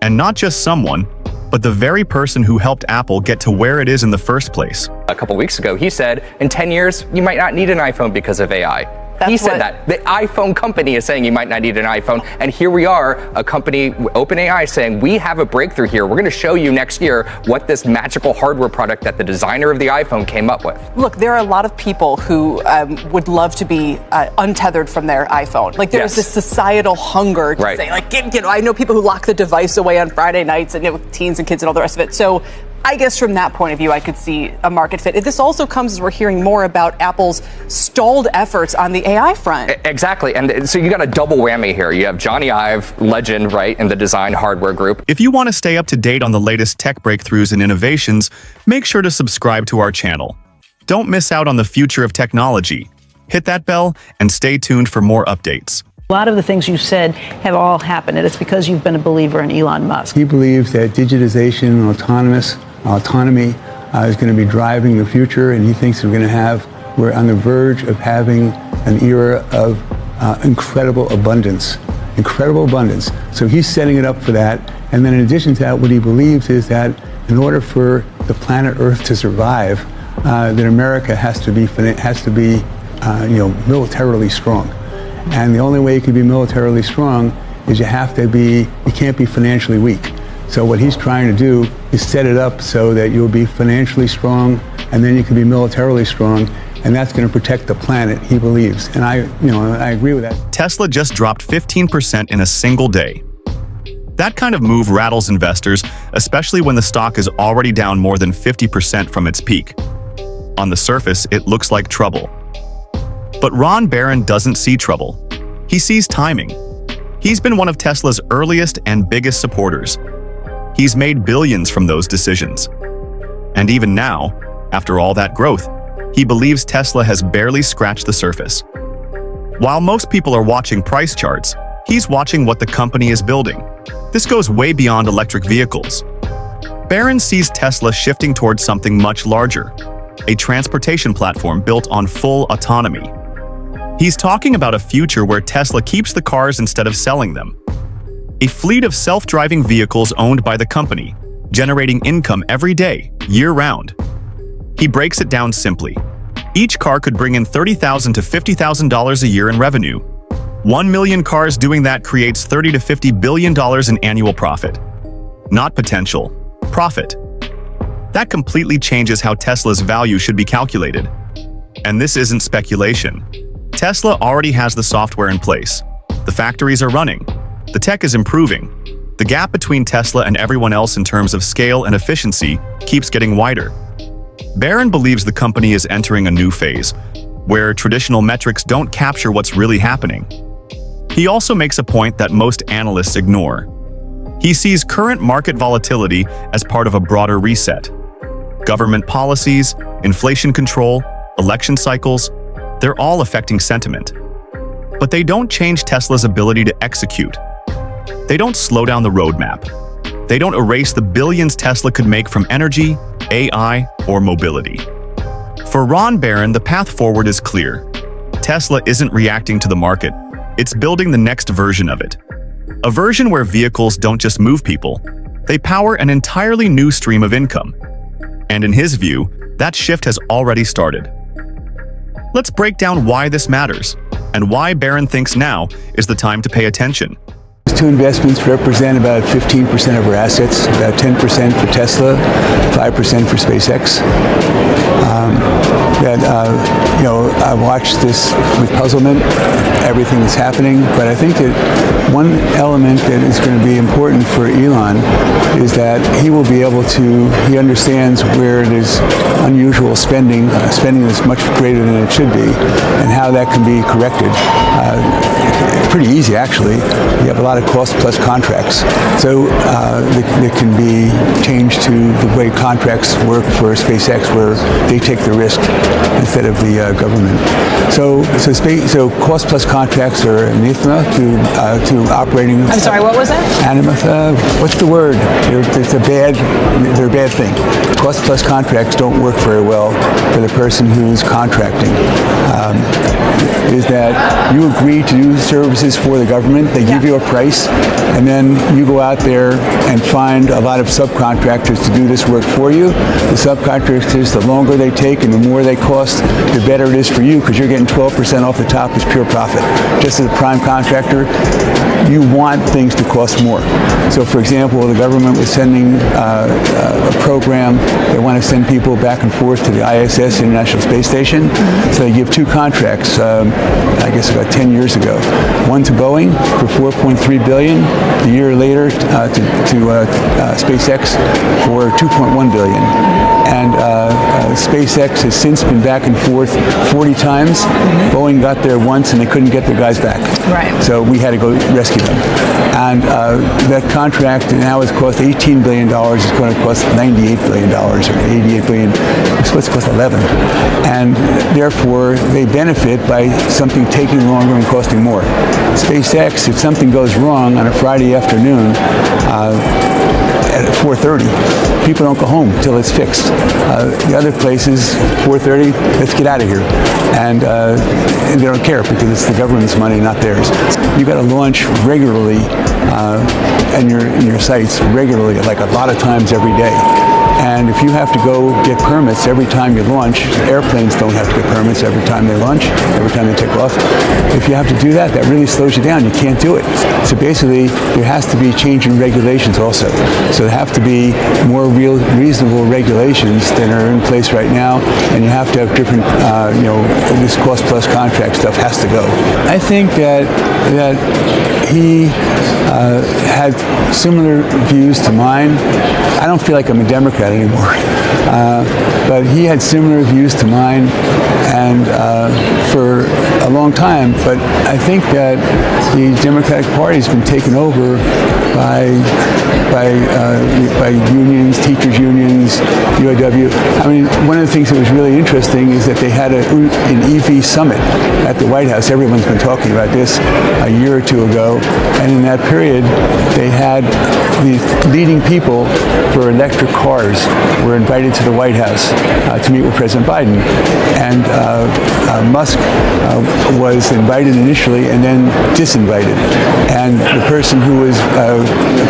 And not just someone, but the very person who helped Apple get to where it is in the first place. A couple weeks ago, he said, in 10 years, you might not need an iPhone because of AI. He said that. The iPhone company is saying you might not need an iPhone. And here we are, a company, OpenAI, saying we have a breakthrough here. We're going to show you next year what this magical hardware product that the designer of the iPhone came up with. Look, there are a lot of people who would love to be untethered from their iPhone. Like there's this societal hunger to say, like, I know people who lock the device away on Friday nights and with teens and kids and all the rest of it. So I guess from that point of view, I could see a market fit. This also comes as we're hearing more about Apple's stalled efforts on the AI front. Exactly. And so you got a double whammy here. You have Johnny Ive, legend, right, in the design hardware group. If you want to stay up to date on the latest tech breakthroughs and innovations, make sure to subscribe to our channel. Don't miss out on the future of technology. Hit that bell and stay tuned for more updates. A lot of the things you said have all happened, and it's because you've been a believer in Elon Musk. He believes that digitization and autonomy is going to be driving the future, and he thinks we're on the verge of having an era of incredible abundance. So he's setting it up for that. And then in addition to that, what he believes is that in order for the planet Earth to survive, that America has to be militarily strong. And the only way you can be militarily strong is you can't be financially weak. So what he's trying to do is set it up so that you'll be financially strong, and then you can be militarily strong, and that's going to protect the planet, he believes. And I agree with that. Tesla just dropped 15% in a single day. That kind of move rattles investors, especially when the stock is already down more than 50% from its peak. On the surface, it looks like trouble. But Ron Barron doesn't see trouble. He sees timing. He's been one of Tesla's earliest and biggest supporters. He's made billions from those decisions. And even now, after all that growth, he believes Tesla has barely scratched the surface. While most people are watching price charts, he's watching what the company is building. This goes way beyond electric vehicles. Barron sees Tesla shifting towards something much larger, a transportation platform built on full autonomy. He's talking about a future where Tesla keeps the cars instead of selling them. A fleet of self-driving vehicles owned by the company, generating income every day, year-round. He breaks it down simply. Each car could bring in $30,000 to $50,000 a year in revenue. 1 million cars doing that creates $30 to $50 billion in annual profit. Not potential, profit. That completely changes how Tesla's value should be calculated. And this isn't speculation. Tesla already has the software in place. The factories are running. The tech is improving. The gap between Tesla and everyone else in terms of scale and efficiency keeps getting wider. Barron believes the company is entering a new phase, where traditional metrics don't capture what's really happening. He also makes a point that most analysts ignore. He sees current market volatility as part of a broader reset. Government policies, inflation control, election cycles, they're all affecting sentiment. But they don't change Tesla's ability to execute. They don't slow down the roadmap. They don't erase the billions Tesla could make from energy, AI, or mobility. For Ron Barron, the path forward is clear. Tesla isn't reacting to the market. It's building the next version of it. A version where vehicles don't just move people, they power an entirely new stream of income. And in his view, that shift has already started. Let's break down why this matters, and why Barron thinks now is the time to pay attention. These two investments represent about 15% of our assets, about 10% for Tesla, 5% for SpaceX. I watched this with puzzlement, everything that's happening, but I think that one element that is going to be important for Elon is that he will be able to, he understands where there's unusual spending that's much greater than it should be, and how that can be corrected. Pretty easy, actually. You have a lot of cost-plus contracts, so that can be changed to the way contracts work for SpaceX, where they take the risk instead of the government. So cost-plus contracts are anathema to operating. I'm sorry, what was that? What's the word? They're a bad thing. Cost-plus contracts don't work very well for the person who's contracting. is that you agree to do services for the government. They give you a price, and then you go out there and find a lot of subcontractors to do this work for you. The subcontractors, the longer they take and the more they cost, the better it is for you, because you're getting 12% off the top as pure profit. Just as a prime contractor, you want things to cost more. So, for example, the government was sending a program. They want to send people back and forth to the ISS, International Space Station. So they give 2 contracts, I guess about 10 years ago. One to Boeing for $4.3 billion. A year later to SpaceX for $2.1 billion. And SpaceX has since been back and forth 40 times. Boeing got there once and they couldn't get their guys back. Right. So we had to go rescue them. And that contract now has cost $18 billion. It's going to cost $98 billion or $88 billion. It's supposed to cost 11. And therefore, they benefit by something taking longer and costing more. SpaceX, if something goes wrong on a Friday afternoon, at 4:30, people don't go home until it's fixed. The other places, 4:30, let's get out of here. And they don't care because it's the government's money, not theirs. You got to launch regularly in your sites regularly, like a lot of times every day. And if you have to go get permits every time you launch, airplanes don't have to get permits every time they launch, every time they take off. If you have to do that, that really slows you down. You can't do it. So basically, there has to be change in regulations also. So there have to be more reasonable regulations than are in place right now, and you have to have different, this cost-plus contract stuff has to go. I think that he had similar views to mine. I don't feel like I'm a Democrat anymore, but he had similar views to mine, and for a long time. But I think that the Democratic Party has been taken over by unions, teachers unions, UAW. I mean, one of the things that was really interesting is that they had an EV summit at the White House. Everyone's been talking about this a year or two ago, and in that period, they had the leading people for electric cars were invited to the White House to meet with President Biden. And Musk was invited initially and then disinvited. And the person who was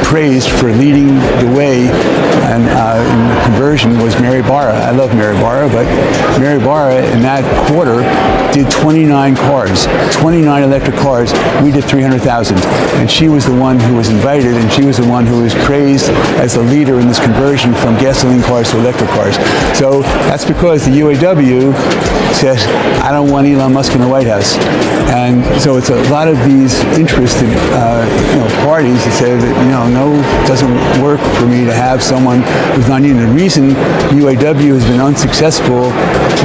praised for leading the way and in the conversion was Mary Barra. I love Mary Barra, but Mary Barra in that quarter did 29 cars, 29 electric cars. We did 300,000. And she was the one who was invited, and she was the one who was praised as the leader in this conversion from gasoline cars to electric cars. So that's because the UAW said, I don't want Elon Musk in the White House. And so it's a lot of these interested parties that say that, no, it doesn't work for me to have someone who's non-union. The reason UAW has been unsuccessful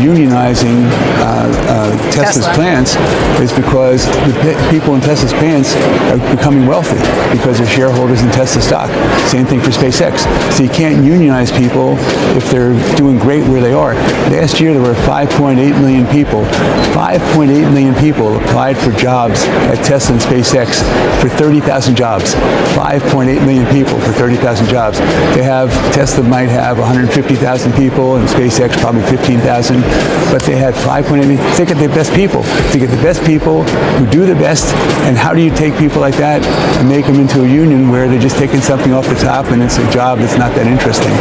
unionizing Tesla's plants is because the people in Tesla's plants are becoming wealthy because they're shareholders in Tesla stock. Same thing for SpaceX. So you can't unionize people if they're doing great where they are. Last year there were 5.8 million people. 5.8 million people applied for jobs at Tesla and SpaceX for 30,000 jobs. 5.8 million people for 30,000 jobs. Tesla might have 150,000 people and SpaceX probably 15,000, but they had 5.8 million. They get the best people. To get the best people who do the best, and how do you take people like that and make them into a union where they're just taking something off the top and it's a job that's not that interesting?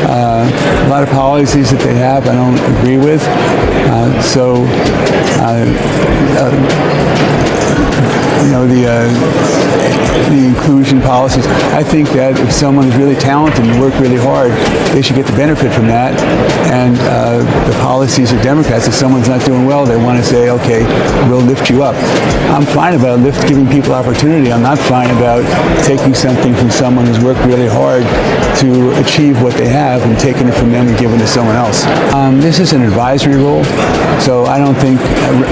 A lot of policies that they have I don't agree with. The inclusion policies. I think that if someone is really talented and work really hard, they should get the benefit from that. And the policies of Democrats, if someone's not doing well, they want to say, okay, we'll lift you up. I'm fine about giving people opportunity. I'm not fine about taking something from someone who's worked really hard to achieve what they have and taking it from them and giving it to someone else. This is an advisory role, so I don't think,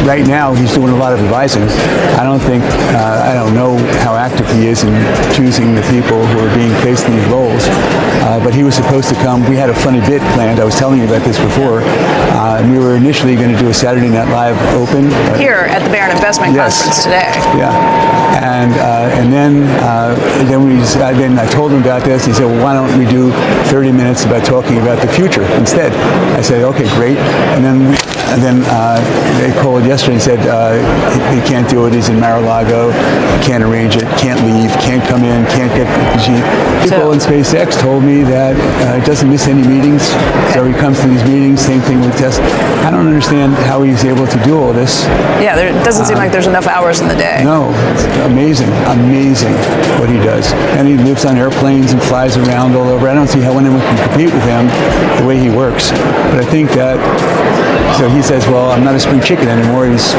right now he's doing a lot of advising. I don't know how active he is in choosing the people who are being placed in these roles, but he was supposed to come. We had a funny bit planned. I was telling you about this before. We were initially going to do a Saturday Night Live open. Here at the Barron Investment Conference today. Yeah. And then I told him about this. He said, well, why don't we do 30 minutes about talking about the future instead? I said, okay, great. And then then they called yesterday and said he can't do it. He's in Mar-a-Lago, can't arrange it, can't leave, can't come in, can't get people in SpaceX told me that he doesn't miss any meetings, so he comes to these meetings. Same thing with Tesla. I don't understand how he's able to do all this. Yeah, there doesn't seem like there's enough hours in the day. No, it's amazing what he does. And he lives on airplanes and flies around all over. I don't see how anyone can compete with him the way he works. But I think that, so he says, well, I'm not a spring chicken anymore. He's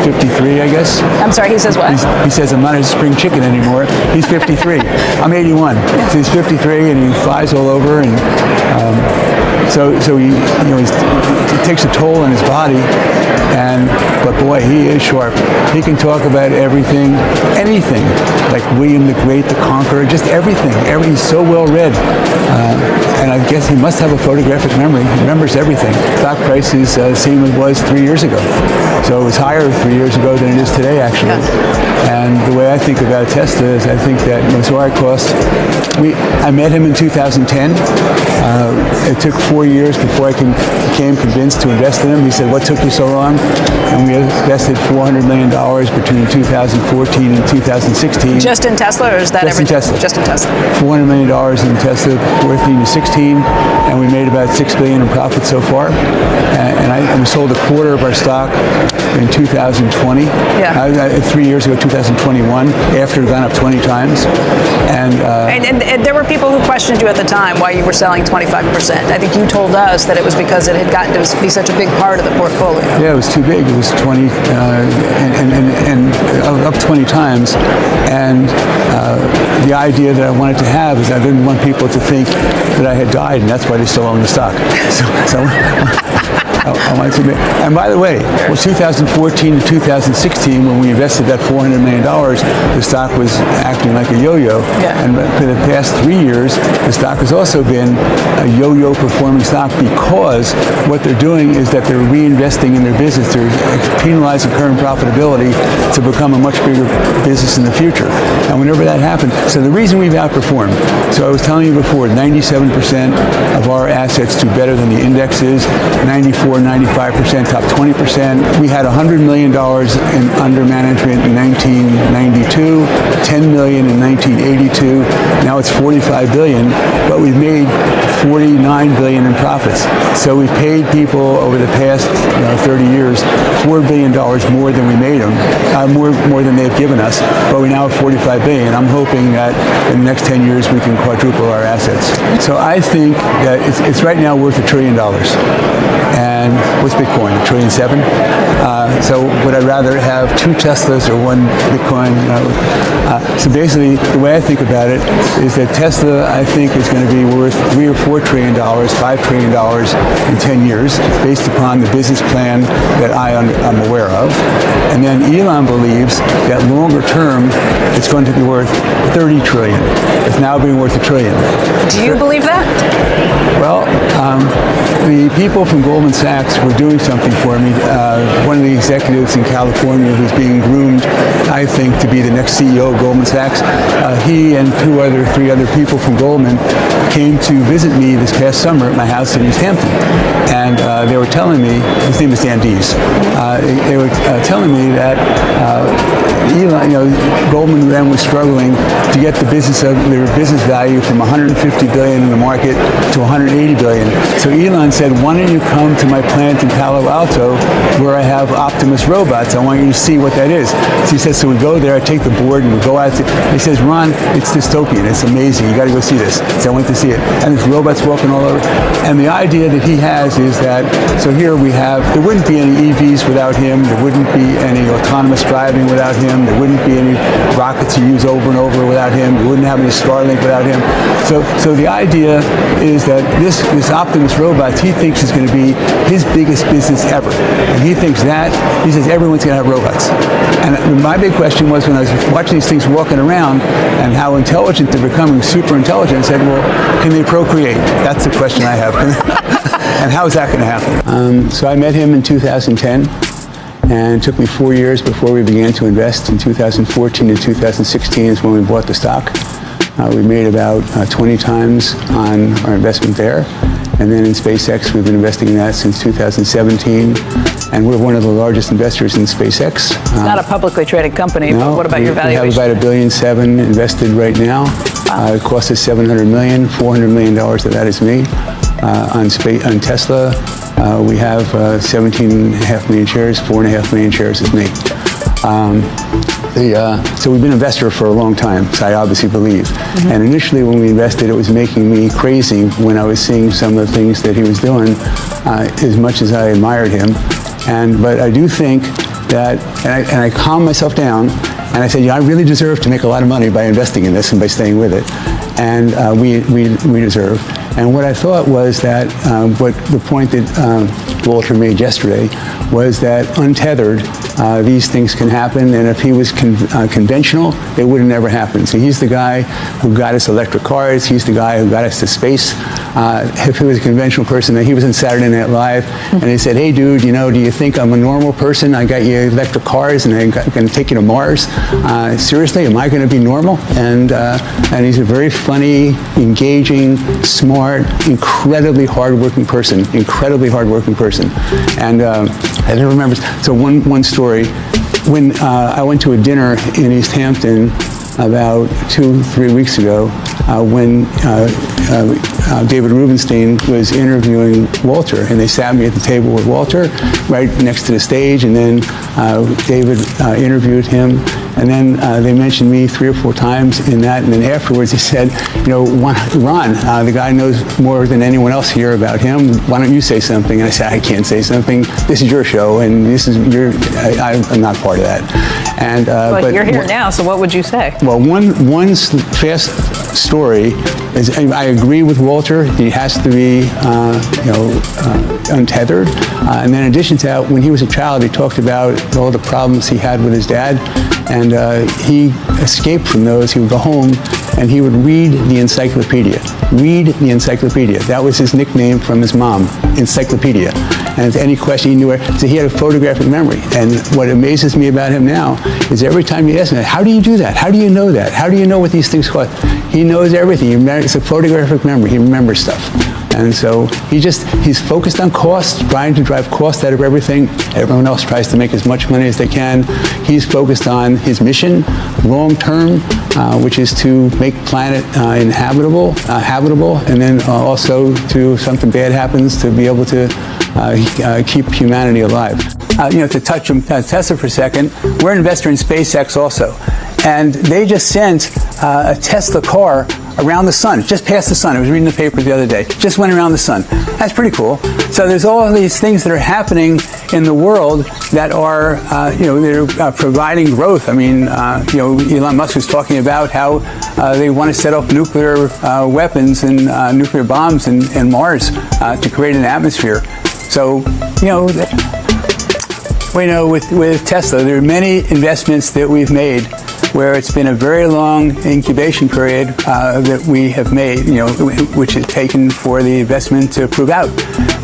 53, I guess. I'm sorry, he says what? He says, I'm not a spring chicken anymore. He's 53. I'm 81. So he's 53 and he flies all over. And so he, it takes a toll on his body. But boy, he is sharp. He can talk about everything, anything, like William the Great, the Conqueror, just everything. He's so well read. And I guess he must have a photographic memory. He remembers everything. Stock price is the same as it was 3 years ago. So it was higher 3 years ago than it is today, actually. And the way I think about Tesla is I think that Mazar cost, I met him in 2010. It took 4 years before I became convinced to invest in him. He said, what took you so long? And we invested $400 million between 2014 and 2016. Just in Tesla, or is that everything? Just in Tesla. $400 million in Tesla, 14 to 16, and we made about $6 billion in profit so far. And we sold a quarter of our stock in 2020. Yeah. 3 years ago, 2021, after it had gone up 20 times. And there were people who questioned you at the time why you were selling 25%. I think you told us that it was because it had gotten to be such a big part of the portfolio. Yeah, it was too big. It was 20 and up 20 times. And the idea that I wanted to have is I didn't want people to think that I had died, and that's why they still own the stock. So I wanted to make, and by the way, 2014 to 2016, when we invested that $400 million, the stock was acting like a yo-yo. Yeah. And for the past 3 years, the stock has also been a yo-yo performing stock because what they're doing is that they're reinvesting in their business. They're penalizing current profitability to become a much bigger business in the future. And whenever that happens, so the reason we've outperformed, so I was telling you before, 97% of our assets do better than the indexes, 95% top 20%. We had $100 million under management in 1992, $10 million in 1982. Now it's $45 billion, but we've made $49 billion in profits. So we paid people over the past 30 years $4 billion more than we made them, more than they've given us. But we now have $45 billion. I'm hoping that in the next 10 years we can quadruple our assets. So I think that it's right now worth $1 trillion. And what's Bitcoin? $1.7 trillion? So would I rather have 2 Teslas or 1 Bitcoin? So basically, the way I think about it is that Tesla, I think, is going to be worth $3 or $4 trillion, $5 trillion in 10 years, based upon the business plan that I'm aware of. And then Elon believes that longer term, it's going to be worth $30 trillion. It's now being worth $1 trillion. Do you believe that? Well, the people from Goldman Sachs were doing something for me. One of the executives in California who's being groomed, I think, to be the next CEO of Goldman Sachs, he and 3 other people from Goldman came to visit me this past summer at my house in East Hampton. And they were telling me, his name is Dan Dees, they were telling me that Elon, Goldman then was struggling to get their business value from 150 billion in the market to 180 billion. So Elon said, why don't you come to my plant in Palo Alto where I have Optimus robots? I want you to see what that is. So he says, so we go there, I take the board and we go out. He says, Ron, it's dystopian. It's amazing. You got to go see this. So I went to see it. And there's robots walking all over. And the idea that he has is that, so here we have, there wouldn't be any EVs without him. There wouldn't be any autonomous driving without him. There wouldn't be any rockets you use over and over without him. You wouldn't have any Starlink without him. So the idea is that this Optimus robots, he thinks is going to be his biggest business ever. And he says everyone's going to have robots. And my big question was when I was watching these things walking around and how intelligent they're becoming, super intelligent, I said, well, can they procreate? That's the question I have. And how is that going to happen? So I met him in 2010. And it took me 4 years before we began to invest. In 2014 to 2016 is when we bought the stock. We made about 20 times on our investment there. And then in SpaceX, we've been investing in that since 2017. And we're one of the largest investors in SpaceX. It's not a publicly traded company, but what about your valuation? We have about $1.7 billion invested right now. It cost us $700 million. $400 million of that is me. On Tesla, we have 17.5 million shares. 4.5 million shares is me. So we've been an investor for a long time, so I obviously believe. And initially when we invested, it was making me crazy when I was seeing some of the things that he was doing, as much as I admired him. But I do think that, and I calmed myself down, and I said, I really deserve to make a lot of money by investing in this and by staying with it. And we deserve. And what I thought was that, what the point that Walter made yesterday was that untethered, these things can happen, and if he was conventional, it would have never happened. So he's the guy who got us electric cars. He's the guy who got us to space. If he was a conventional person, he was in Saturday Night Live, and he said, hey, dude, do you think I'm a normal person? I got you electric cars, and I'm going to take you to Mars. Seriously, am I going to be normal? And he's a very funny, engaging, smart, incredibly hardworking person. And I remember, so one story, when I went to a dinner in East Hampton about 2-3 weeks ago, when David Rubenstein was interviewing Walter, and they sat me at the table with Walter right next to the stage, and then David interviewed him, and then they mentioned me 3 or 4 times in that, and then afterwards he said, Ron, the guy knows more than anyone else here about him. Why don't you say something? And I said, I can't say something. This is your show, and I'm not part of that. And but you're here now, so what would you say? Well, one fast story is, I agree with Walter. He has to be, untethered. And then in addition to that, when he was a child, he talked about all the problems he had with his dad, and he escaped from those. He would go home and he would read the encyclopedia. That was his nickname from his mom, Encyclopedia. And any question he knew where, so he had a photographic memory. And what amazes me about him now is every time you ask him, how do you do that? How do you know that? How do you know what these things cost? He knows everything. It's a photographic memory. He remembers stuff. And so he's focused on cost, trying to drive cost out of everything. Everyone else tries to make as much money as they can. He's focused on his mission, long term, which is to make planet habitable, and then also to something bad happens, to be able to keep humanity alive. To touch Tesla for a second, we're an investor in SpaceX also. And they just sent a Tesla car around the sun, just past the sun. I was reading the paper the other day. Just went around the sun. That's pretty cool. So there's all these things that are happening in the world that are, they're providing growth. I mean, Elon Musk was talking about how they want to set off nuclear weapons and nuclear bombs in Mars to create an atmosphere. So, with Tesla, there are many investments that we've made where it's been a very long incubation period that we have made, which is taken for the investment to prove out.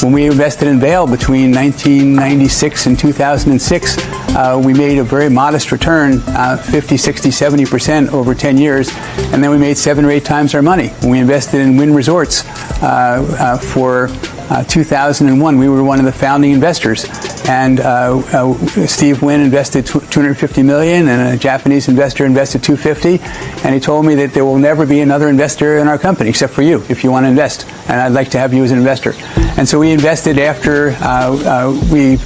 When we invested in Unveiled between 1996 and 2006, we made a very modest return, 50, 60, 70% over 10 years, and then we made 7 or 8 times our money. When we invested in Wynn Resorts for 2001, we were one of the founding investors, and Steve Wynn invested $250 million, and a Japanese investor invested $250, and he told me that there will never be another investor in our company except for you, if you want to invest, and I'd like to have you as an investor. And so we invested after we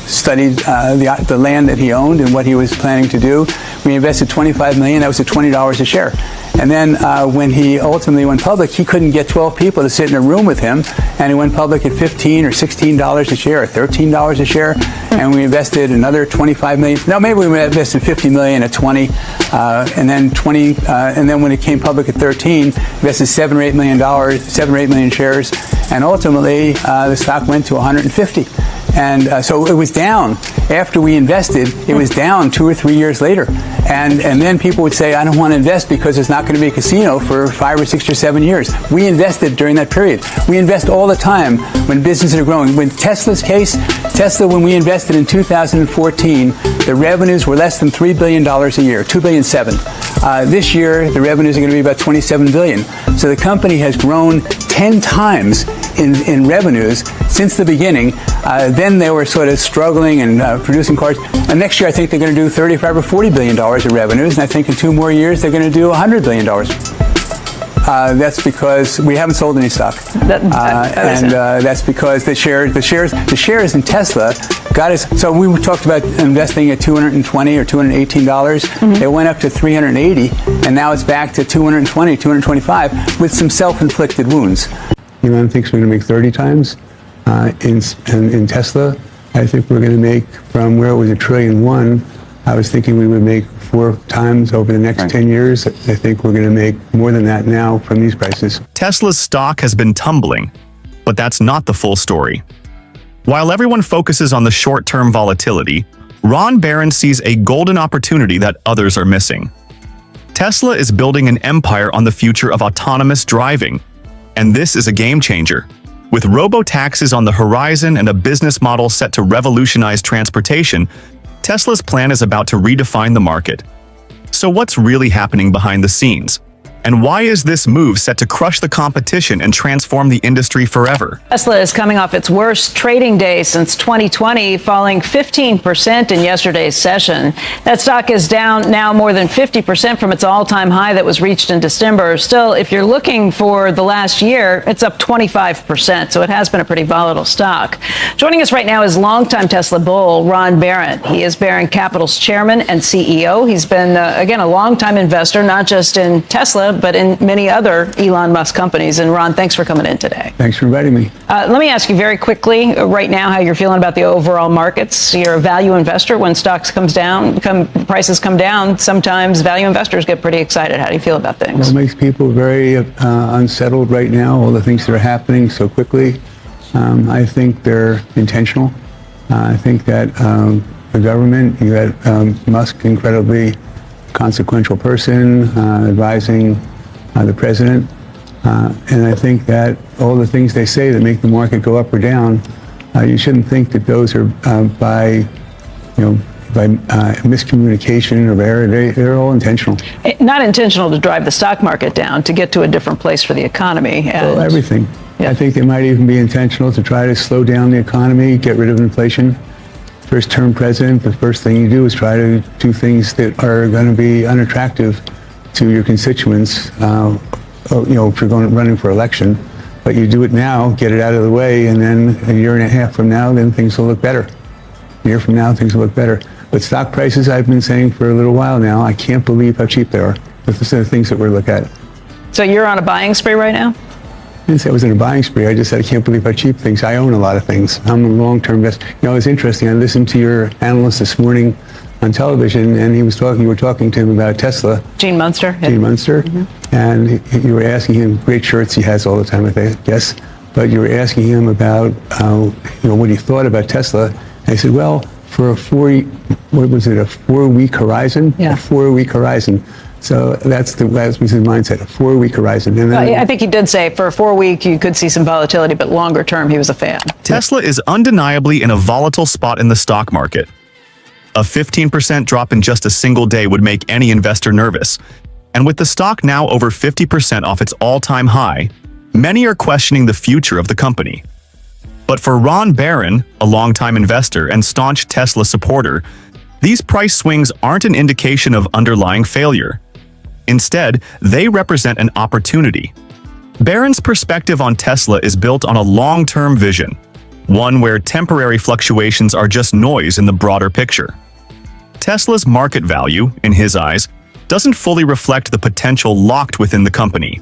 studied the land that he owned and what he was planning to do. We invested $25 million. That was at $20 a share. And then when he ultimately went public, he couldn't get 12 people to sit in a room with him, and he went public at $15 or $16 a share or $13 a share, and we invested another $25 million. No, maybe we invested $50 million at 20, and then 20, and then when it came public at 13, invested $7 or $8 million, 7 or 8 million shares, and ultimately the stock went to 150. And so it was down after we invested. It was down 2 or 3 years later, and then people would say, I don't want to invest because it's not going to be a casino for 5 or 6 or 7 years. We invested during that period. We invest all the time when businesses are growing. When Tesla's case, when we invested in 2014, the revenues were less than $3 billion a year, $2.7 billion. This year, the revenues are going to be about $27 billion. So the company has grown 10 times in revenues since the beginning. Then they were sort of struggling and producing cars. And next year, I think they're going to do $35 or $40 billion in revenues. And I think in 2 more years, they're going to do $100 billion. That's because we haven't sold any stock, that's because the shares in Tesla got us. So we talked about investing at $220 or $218. They went up to $380, and now it's back to $220, $225 with some self-inflicted wounds. Elon thinks we're going to make 30 times in Tesla. I think we're going to make, from where it was $1.1 trillion, I was thinking we would make 4 times over the next 10 years. I think we're going to make more than that now from these prices. Tesla's stock has been tumbling, but that's not the full story. While everyone focuses on the short-term volatility, Ron Barron sees a golden opportunity that others are missing. Tesla is building an empire on the future of autonomous driving, and this is a game changer. With robo-taxis on the horizon and a business model set to revolutionize transportation, Tesla's plan is about to redefine the market. So what's really happening behind the scenes? And why is this move set to crush the competition and transform the industry forever? Tesla is coming off its worst trading day since 2020, falling 15% in yesterday's session. That stock is down now more than 50% from its all-time high that was reached in December. Still, if you're looking for the last year, it's up 25%, so it has been a pretty volatile stock. Joining us right now is longtime Tesla bull Ron Barron. He is Barron Capital's chairman and CEO. He's been, again, a longtime investor, not just in Tesla, but in many other Elon Musk companies. And Ron, thanks for coming in today. Thanks for inviting me. Let me ask you very quickly right now how you're feeling about the overall markets. You're a value investor. When stocks prices come down, sometimes value investors get pretty excited. How do you feel about things? Well, it makes people very unsettled right now, all the things that are happening so quickly. I think they're intentional. I think that the government, you had Musk, incredibly consequential person, advising the president. And I think that all the things they say that make the market go up or down, you shouldn't think that those are by miscommunication or error. They're all intentional. Not intentional to drive the stock market down, to get to a different place for the economy. Well, everything. Yeah. I think they might even be intentional to try to slow down the economy, get rid of inflation. First-term president, the first thing you do is try to do things that are going to be unattractive to your constituents. If you're running for election, but you do it now, get it out of the way, and then a year and a half from now, then things will look better. A year from now, things will look better. But stock prices, I've been saying for a little while now, I can't believe how cheap they are. Those are the things that we look at. So you're on a buying spree right now? I didn't say I was in a buying spree. I just said I can't believe how cheap things. I own a lot of things. I'm a long-term investor. It's interesting. I listened to your analyst this morning on television, and you were talking to him about Tesla. Gene Munster. Gene Munster. Mm-hmm. And you were asking him, great shirts he has all the time, I guess, but you were asking him about, what he thought about Tesla. And he said, well, for a 4-week horizon? Yeah. A 4-week horizon. So that was his mindset, a 4-week horizon. And then, I think he did say for a 4-week you could see some volatility, but longer term he was a fan. Tesla is undeniably in a volatile spot in the stock market. A 15% drop in just a single day would make any investor nervous. And with the stock now over 50% off its all-time high, many are questioning the future of the company. But for Ron Barron, a longtime investor and staunch Tesla supporter, these price swings aren't an indication of underlying failure. Instead, they represent an opportunity. Barron's perspective on Tesla is built on a long-term vision, one where temporary fluctuations are just noise in the broader picture. Tesla's market value, in his eyes, doesn't fully reflect the potential locked within the company.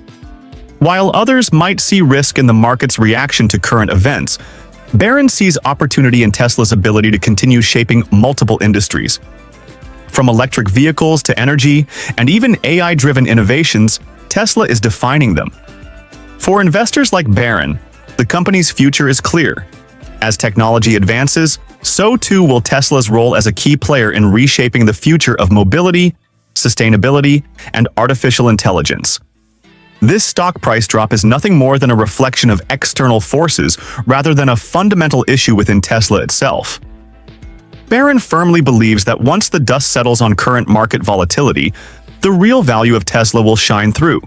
While others might see risk in the market's reaction to current events, Barron sees opportunity in Tesla's ability to continue shaping multiple industries. From electric vehicles to energy, and even AI-driven innovations, Tesla is defining them. For investors like Barron, the company's future is clear. As technology advances, so too will Tesla's role as a key player in reshaping the future of mobility, sustainability, and artificial intelligence. This stock price drop is nothing more than a reflection of external forces rather than a fundamental issue within Tesla itself. Barron firmly believes that once the dust settles on current market volatility, the real value of Tesla will shine through.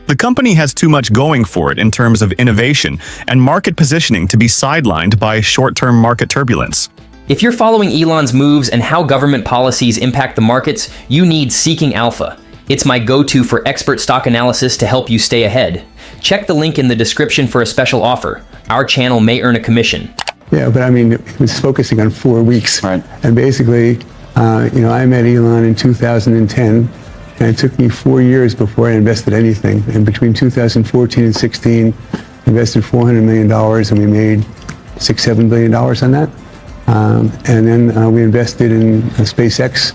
The company has too much going for it in terms of innovation and market positioning to be sidelined by short-term market turbulence. If you're following Elon's moves and how government policies impact the markets, you need Seeking Alpha. It's my go-to for expert stock analysis to help you stay ahead. Check the link in the description for a special offer. Our channel may earn a commission. Yeah, but I mean, it was focusing on 4 weeks. Right. And basically, I met Elon in 2010, and it took me 4 years before I invested anything. And between 2014 and 16, invested $400 million, and we made $6-7 billion on that. And then we invested in SpaceX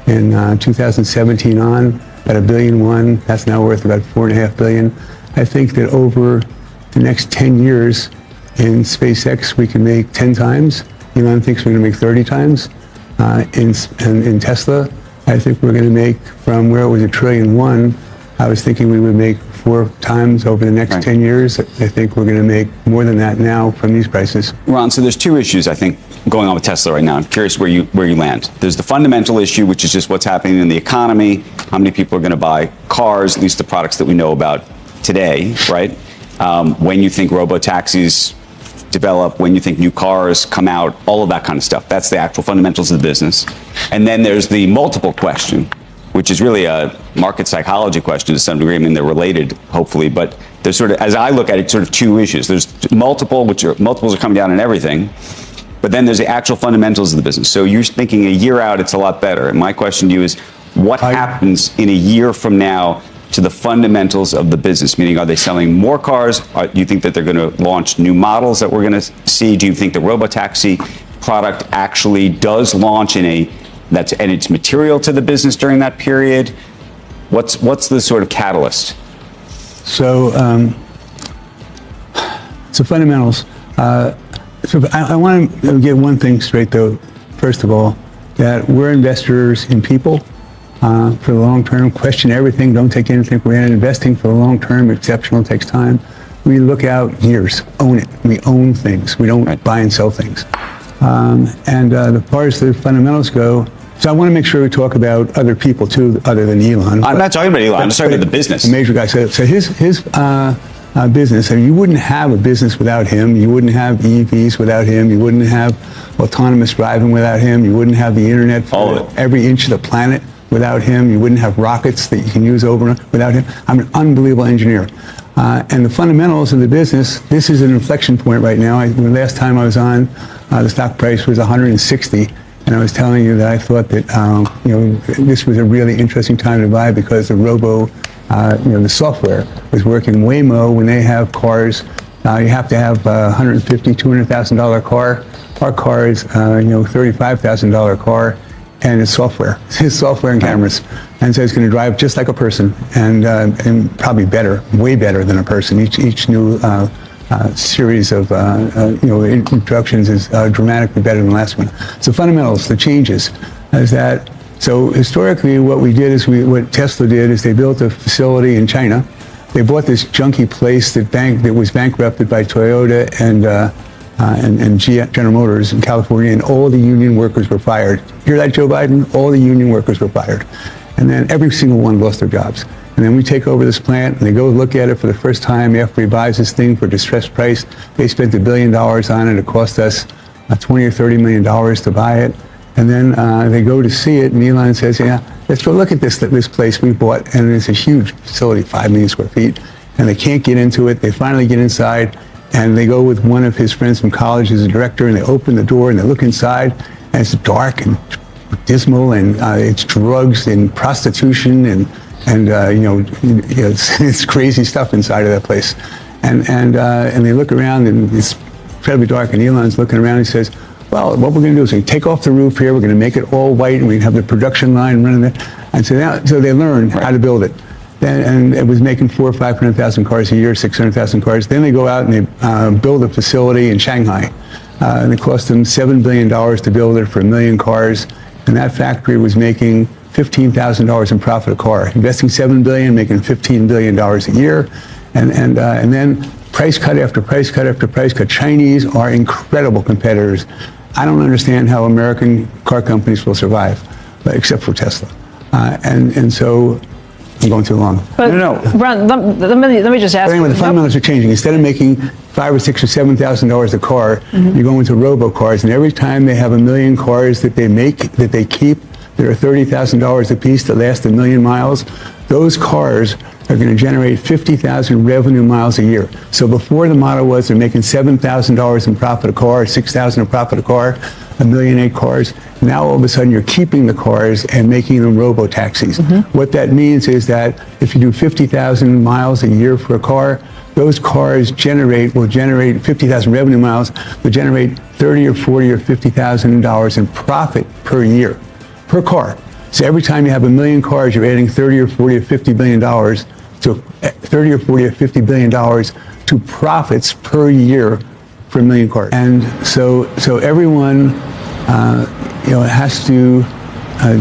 in 2017 on, about $1.1 billion. That's now worth about $4.5 billion. I think that over the next 10 years in SpaceX, we can make 10 times. Elon thinks we're going to make 30 times. In Tesla, I think we're going to make, from where it was $1.1 trillion, I was thinking we would make 4 times over the next 10 years. I think we're going to make more than that now from these prices. Ron, so there's 2 issues, I think, going on with Tesla right now. I'm curious where you land. There's the fundamental issue, which is just what's happening in the economy, how many people are going to buy cars, at least the products that we know about today, right? When you think robo-taxis develop, when you think new cars come out, all of that kind of stuff. That's the actual fundamentals of the business. And then there's the multiple question, which is really a market psychology question to some degree. I mean, they're related, hopefully, but there's sort of, as I look at it, sort of 2 issues. There's multiples are coming down in everything, but then there's the actual fundamentals of the business. So you're thinking a year out, it's a lot better. And my question to you is, what happens in a year from now to the fundamentals of the business? Meaning, are they selling more cars? Do you think that they're going to launch new models that we're going to see? Do you think the robotaxi product actually does launch and it's material to the business during that period? What's the sort of catalyst? So fundamentals. So I want to get one thing straight, though. First of all, that we're investors in people for the long term. Question everything. Don't take anything for granted. Investing for the long term, exceptional, takes time. We look out years. Own it. We own things. We don't buy and sell things. The far as the fundamentals go, so I want to make sure we talk about other people too, other than Elon. I'm not talking about Elon. I'm just talking about the business. A major guy. So his business. I mean, you wouldn't have a business without him. You wouldn't have EVs without him. You wouldn't have autonomous driving without him. You wouldn't have the internet for every inch of the planet without him. You wouldn't have rockets that you can use over without him. I'm an unbelievable engineer. And the fundamentals of the business, this is an inflection point right now. The last time I was on, the stock price was 160. And I was telling you that I thought that this was a really interesting time to buy because the the software was working. Waymo, when they have cars, you have to have $150,000, $200,000 car. Our car is $35,000 car, and it's software. It's software and cameras, and so it's going to drive just like a person, and probably better, way better than a person. Each new series of introductions is dramatically better than the last one. So fundamentals, the changes, is that. So historically, what we did is what Tesla did is they built a facility in China. They bought this junky place that was bankrupted by Toyota and General Motors in California, and all the union workers were fired. Hear that, Joe Biden? All the union workers were fired, and then every single one lost their jobs. And then we take over this plant, and they go look at it for the first time after he buys this thing for a distressed price. They spent $1 billion on it. It cost us $20 or $30 million to buy it. And then they go to see it, and Elon says, yeah, let's go look at this place we bought. And it's a huge facility, 5 million square feet. And they can't get into it. They finally get inside, and they go with one of his friends from college as a director, and they open the door, and they look inside, and it's dark and dismal, and it's drugs and prostitution, and it's crazy stuff inside of that place. And they look around, and it's incredibly dark, and Elon's looking around, and he says, well, what we're going to do is we take off the roof here, we're going to make it all white, and we have the production line running there. And so they learn how to build it. And it was making 400,000 or 500,000 cars a year, 600,000 cars. Then they go out and they build a facility in Shanghai. And it cost them $7 billion to build it for 1 million cars. And that factory was making $15,000 in profit a car, investing $7 billion, making $15 billion a year. And then price cut after price cut after price cut. Chinese are incredible competitors. I don't understand how American car companies will survive, except for Tesla. And so I'm going too long. But Ron, let me just ask. But anyway, the fundamentals are changing. Instead of making $5,000 or $6,000 or $7,000 a car, you go into robo-cars, and every time they have 1 million cars that they make, that they keep, that are $30,000 a piece that last 1 million miles, those cars are going to generate 50,000 revenue miles a year. So before the model was they're making $7,000 in profit a car, $6,000 in profit a car, 1.8 million cars. Now all of a sudden you're keeping the cars and making them robo-taxis. What that means is that if you do 50,000 miles a year for a car, those cars will generate 50,000 revenue miles, will generate $30,000 or $40,000 or $50,000 in profit per year, per car. So every time you have 1 million cars, you're adding $30 or $40 or $50 billion to $30 or $40 or $50 billion to profits per year for 1 million cars. And so everyone has to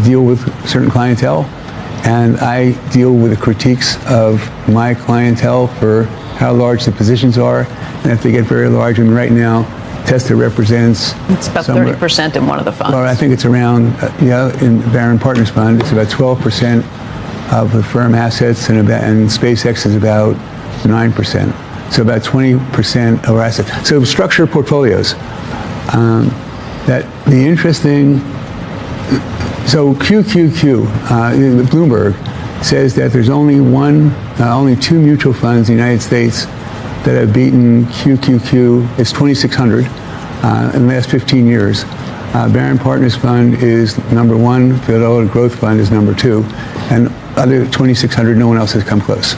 deal with certain clientele, and I deal with the critiques of my clientele for how large the positions are, and if they get very large. And right now, Tesla represents it's about 30% in one of the funds. Well, I think it's around in Barron Partners Fund, it's about 12% of the firm assets, and SpaceX is about 9%. So about 20% of our assets. So structure portfolios. So QQQ, Bloomberg says that there's only 2 mutual funds in the United States that have beaten QQQ. It's 2,600 in the last 15 years. Barron Partners Fund is number 1. Philadelphia Growth Fund is number 2, and other 2,600, no one else has come close.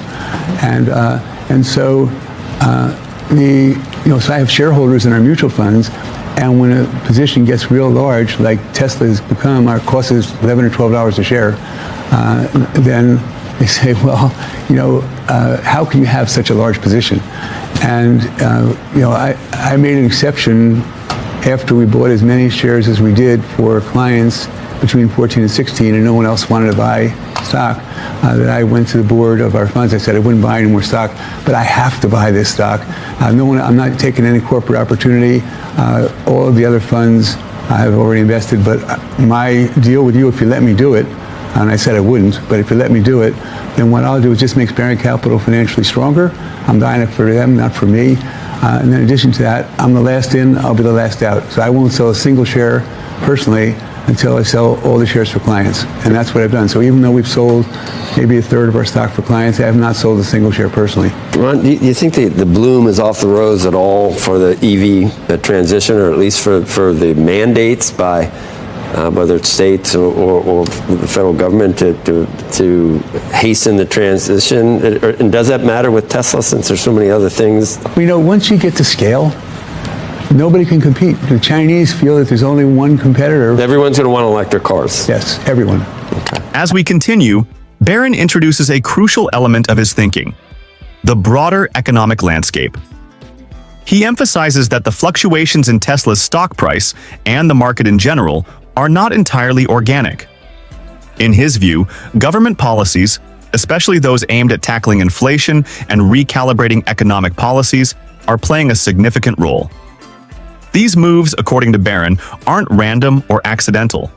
So I have shareholders in our mutual funds, and when a position gets real large, like Tesla has become, our cost is $11 or $12 a share, then they say, well, how can you have such a large position? And I made an exception after we bought as many shares as we did for clients between 14 and 16, and no one else wanted to buy stock, that I went to the board of our funds. I said I wouldn't buy any more stock, but I have to buy this stock. I'm not taking any corporate opportunity. All of the other funds I have already invested, but my deal with you, if you let me do it, and I said I wouldn't, but if you let me do it, then what I'll do is just make Barron Capital financially stronger. I'm buying it for them, not for me. And in addition to that, I'm the last in, I'll be the last out. So I won't sell a single share personally until I sell all the shares for clients. And that's what I've done. So even though we've sold maybe a third of our stock for clients, I have not sold a single share personally. Ron, do you think the bloom is off the rose at all for the EV transition, or at least for the mandates by whether it's states or the federal government to hasten the transition? And does that matter with Tesla, since there's so many other things? Once you get to scale, nobody can compete. The Chinese feel that there's only one competitor. Everyone's going to want electric cars. Yes, everyone. Okay. As we continue, Barron introduces a crucial element of his thinking: the broader economic landscape. He emphasizes that the fluctuations in Tesla's stock price and the market in general are not entirely organic. In his view, government policies, especially those aimed at tackling inflation and recalibrating economic policies, are playing a significant role. These moves, according to Barron, aren't random or accidental.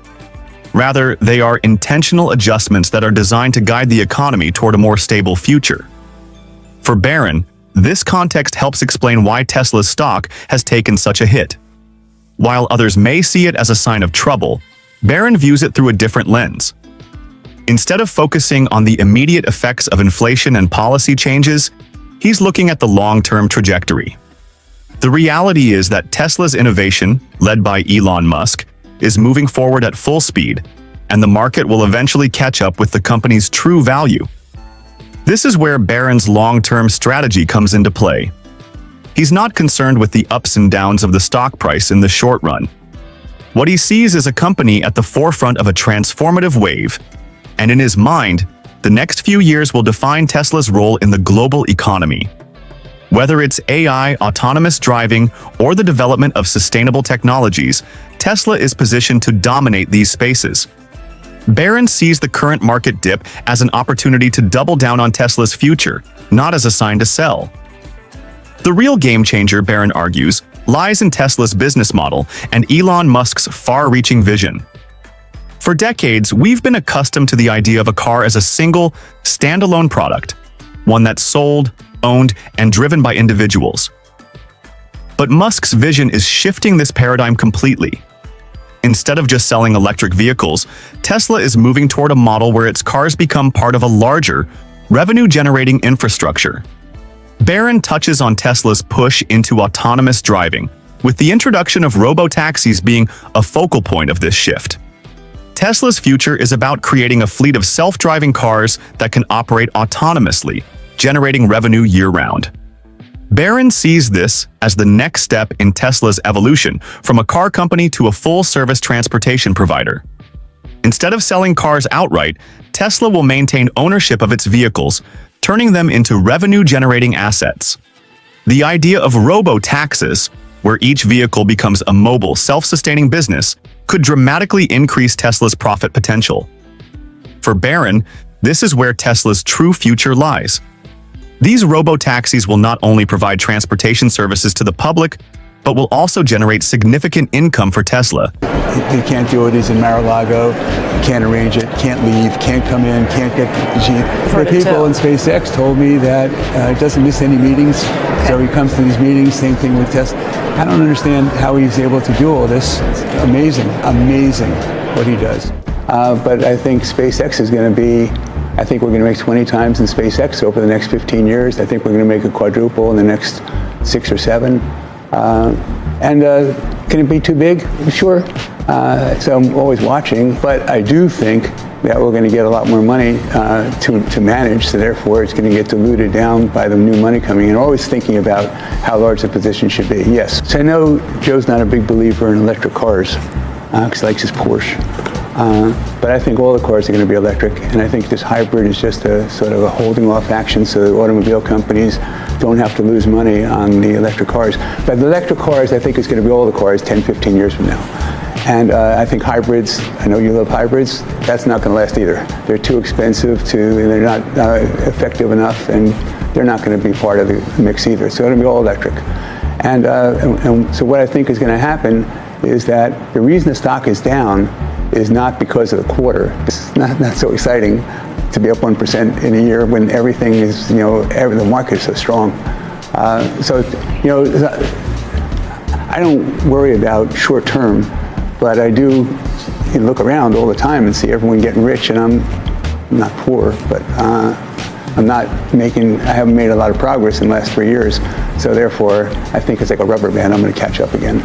Rather, they are intentional adjustments that are designed to guide the economy toward a more stable future. For Barron, this context helps explain why Tesla's stock has taken such a hit. While others may see it as a sign of trouble, Barron views it through a different lens. Instead of focusing on the immediate effects of inflation and policy changes, he's looking at the long-term trajectory. The reality is that Tesla's innovation, led by Elon Musk, is moving forward at full speed, and the market will eventually catch up with the company's true value. This is where Barron's long-term strategy comes into play. He's not concerned with the ups and downs of the stock price in the short run. What he sees is a company at the forefront of a transformative wave, and in his mind, the next few years will define Tesla's role in the global economy. Whether it's AI, autonomous driving, or the development of sustainable technologies, Tesla is positioned to dominate these spaces. Barron sees the current market dip as an opportunity to double down on Tesla's future, not as a sign to sell. The real game changer, Barron argues, lies in Tesla's business model and Elon Musk's far-reaching vision. For decades, we've been accustomed to the idea of a car as a single, standalone product, one that's sold, owned, and driven by individuals. But Musk's vision is shifting this paradigm completely. Instead of just selling electric vehicles, Tesla is moving toward a model where its cars become part of a larger, revenue-generating infrastructure. Barron touches on Tesla's push into autonomous driving, with the introduction of robo-taxis being a focal point of this shift. Tesla's future is about creating a fleet of self-driving cars that can operate autonomously, generating revenue year-round. Barron sees this as the next step in Tesla's evolution from a car company to a full-service transportation provider. Instead of selling cars outright, Tesla will maintain ownership of its vehicles, turning them into revenue-generating assets. The idea of robo-taxis, where each vehicle becomes a mobile, self-sustaining business, could dramatically increase Tesla's profit potential. For Barron, this is where Tesla's true future lies. These robo-taxis will not only provide transportation services to the public, but will also generate significant income for Tesla. He can't do it. He's in Mar-a-Lago. Can't arrange it. Can't leave. Can't come in. Can't get the people in SpaceX told me that he doesn't miss any meetings. So he comes to these meetings. Same thing with Tesla. I don't understand how he's able to do all this. It's amazing what he does. But I think SpaceX is going to be. I think we're going to make 20 times in SpaceX over the next 15 years. I think we're going to make a quadruple in the next 6 or 7. Can it be too big? Sure. So I'm always watching, but I do think that we're going to get a lot more money to manage, so therefore it's going to get diluted down by the new money coming in. Always thinking about how large the position should be. Yes. So I know Joe's not a big believer in electric cars because he likes his Porsche. But I think all the cars are going to be electric, and I think this hybrid is just a sort of a holding off action so the automobile companies don't have to lose money on the electric cars. But the electric cars, I think, is going to be all the cars 10, 15 years from now. And I think hybrids, I know you love hybrids, that's not going to last either. They're too expensive, they're not effective enough, and they're not going to be part of the mix either. So it's going to be all electric. And so what I think is going to happen is that the reason the stock is down is not because of the quarter. It's not so exciting to be up 1% in a year when everything is, the market is so strong. I don't worry about short term, but I do look around all the time and see everyone getting rich, and I'm not poor, but I haven't made a lot of progress in the last 3 years. So therefore, I think it's like a rubber band. I'm going to catch up again.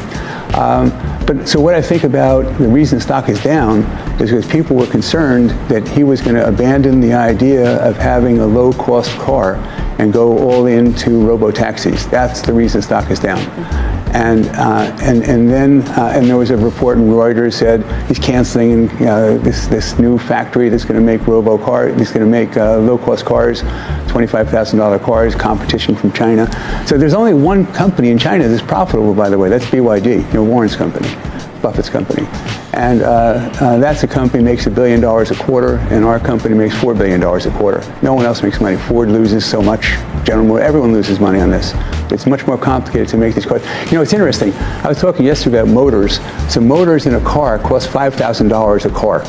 So what I think about the reason stock is down is because people were concerned that he was going to abandon the idea of having a low-cost car and go all into robo-taxis. That's the reason stock is down. And then there was a report in Reuters said he's canceling this new factory that's going to make low-cost cars, $25,000 cars, competition from China. So there's only one company in China that's profitable, by the way. That's BYD, Warren's company, Buffett's company. And that's a company that makes $1 billion a quarter, and our company makes $4 billion a quarter. No one else makes money. Ford loses so much. General Motors, everyone loses money on this. It's much more complicated to make these cars. It's interesting. I was talking yesterday about motors. So motors in a car cost $5,000 a car.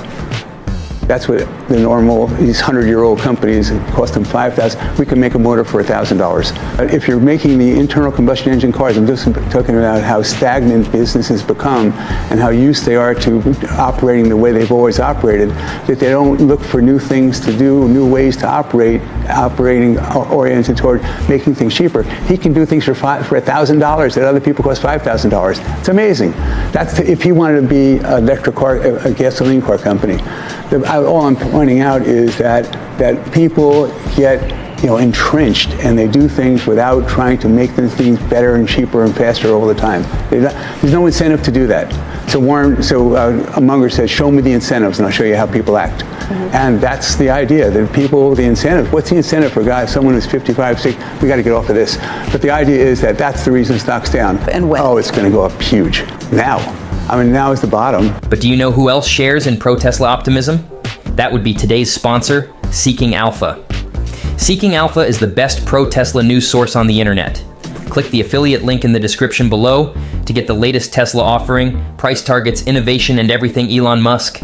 That's what the normal, these 100-year-old companies, cost them $5,000. We can make a motor for $1,000. If you're making the internal combustion engine cars, I'm just talking about how stagnant businesses become and how used they are to operating the way they've always operated, that they don't look for new things to do, new ways to operating oriented toward making things cheaper. He can do things for $1,000 that other people cost $5,000. It's amazing. That's if he wanted to be an electric car, a gasoline car company. All I'm pointing out is that people get entrenched and they do things without trying to make these things better and cheaper and faster all the time. There's no incentive to do that. So Munger says, show me the incentives and I'll show you how people act. Mm-hmm. And that's the idea, that the incentive, what's the incentive for someone who's 55, 60, we got to get off of this. But the idea is that's the reason stock's down. And when? Oh, it's going to go up huge. Now is the bottom. But do you know who else shares in pro-Tesla optimism? That would be today's sponsor, Seeking Alpha. Seeking Alpha is the best pro-Tesla news source on the internet. Click the affiliate link in the description below to get the latest Tesla offering, price targets, innovation, and everything Elon Musk.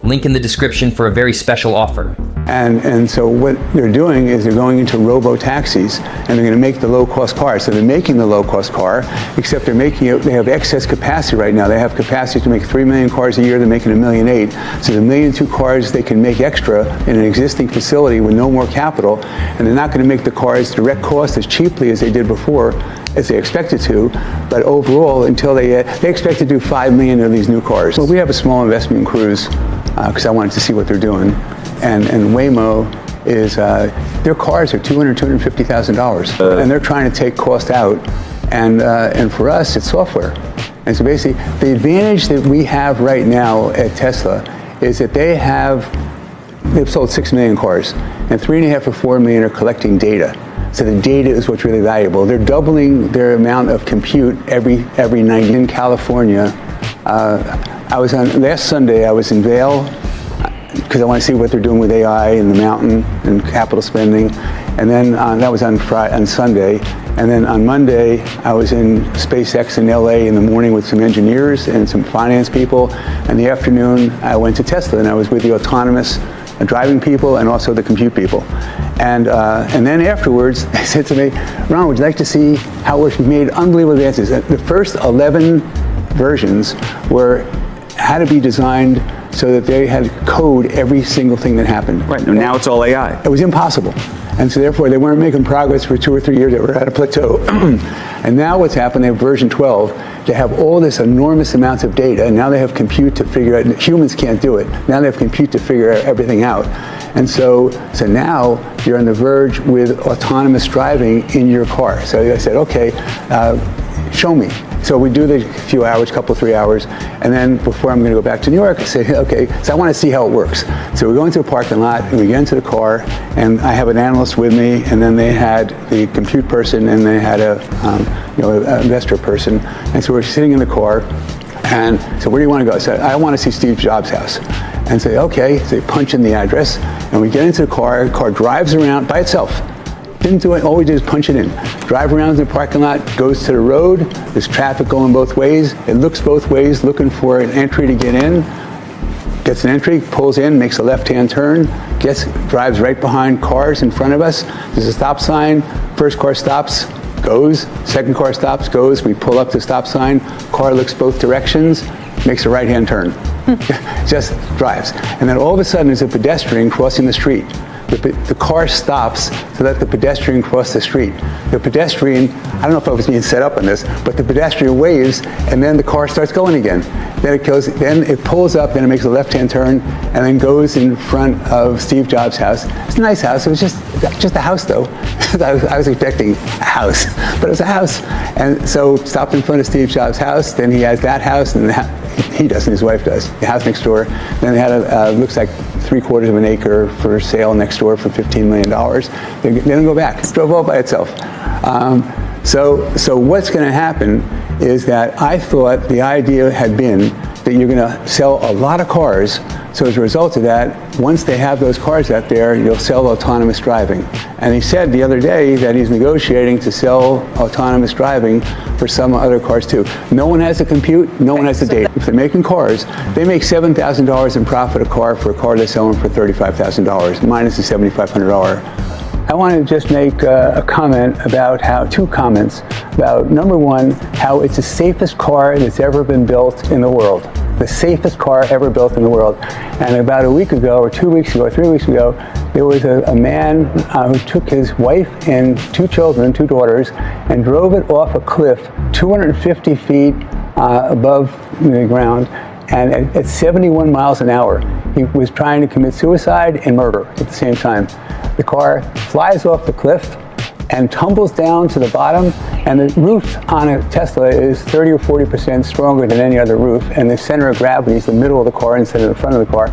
Link in the description for a very special offer. And so what they're doing is they're going into robo-taxis, and they're going to make the low-cost car. So they're making the low-cost car, except they're making it, they have excess capacity right now. They have capacity to make 3 million cars a year. They're making 1.8 million. So the 1.2 million cars they can make extra in an existing facility with no more capital, and they're not going to make the cars direct cost as cheaply as they did before, as they expected to, but overall, until they expect to do 5 million of these new cars. Well, we have a small investment in Cruise, because I wanted to see what they're doing. And Waymo is, their cars are $250,000. And they're trying to take cost out. And for us, it's software. And so basically, the advantage that we have right now at Tesla is that they've sold 6 million cars, and 3.5 or 4 million are collecting data. So the data is what's really valuable. They're doubling their amount of compute every night. In California, last Sunday, I was in Vail, because I want to see what they're doing with AI in the mountain and capital spending. And then that was on Sunday. And then on Monday, I was in SpaceX in LA in the morning with some engineers and some finance people. And the afternoon, I went to Tesla, and I was with the autonomous driving people and also the compute people. And then afterwards, they said to me, Ron, would you like to see how we've made unbelievable advances? The first 11 versions had to be designed so that they had to code every single thing that happened. Right, and now it's all AI. It was impossible. And so therefore, they weren't making progress for 2 or 3 years. They were at a plateau. And now what's happened, they have version 12. They have all this enormous amounts of data, and now they have compute to figure out, humans can't do it. Now they have compute to figure everything out. And so now you're on the verge with autonomous driving in your car. So I said, okay, show me. So we do the few hours, couple, 3 hours, and then before I'm going to go back to New York, I say, okay, so I want to see how it works. So we go into a parking lot, and we get into the car, and I have an analyst with me, and then they had the compute person, and they had an investor person, and so we're sitting in the car, and so where do you want to go? I said, I want to see Steve Jobs' house. And say, okay, so they punch in the address, and we get into the car drives around by itself. Didn't do it, all we did is punch it in. Drive around the parking lot, goes to the road, there's traffic going both ways, it looks both ways, looking for an entry to get in, gets an entry, pulls in, makes a left-hand turn, drives right behind cars in front of us, there's a stop sign, first car stops, goes, second car stops, goes, we pull up the stop sign, car looks both directions, makes a right-hand turn, just drives. And then all of a sudden there's a pedestrian crossing the street. The car stops to let the pedestrian cross the street. The pedestrian, I don't know if I was being set up on this, but the pedestrian waves, and then the car starts going again. Then it pulls up, then it makes a left-hand turn, and then goes in front of Steve Jobs' house. It's a nice house. It was just a house, though. I was expecting a house, but it was a house. And so stopped in front of Steve Jobs' house. Then he has that house, and he doesn't, his wife does, the house next door. Then they had looks like 3/4 of an acre for sale next door for $15 million. They didn't go back. It drove all by itself. So what's going to happen is that I thought the idea had been that you're going to sell a lot of cars. So as a result of that, once they have those cars out there, you'll sell autonomous driving. And he said the other day that he's negotiating to sell autonomous driving for some other cars too. No one has the compute, no one has the data. If they're making cars, they make $7,000 in profit a car for a car they're selling for $35,000, minus the $7,500. I want to just make a comment about two comments about, number one, how it's the safest car that's ever been built in the world. The safest car ever built in the world. And about a week ago, or 2 weeks ago, or 3 weeks ago, there was a man who took his wife and 2 children, 2 daughters, and drove it off a cliff 250 feet above the ground. And at 71 miles an hour, he was trying to commit suicide and murder at the same time. The car flies off the cliff and tumbles down to the bottom, and the roof on a Tesla is 30 or 40% stronger than any other roof, and the center of gravity is the middle of the car instead of the front of the car.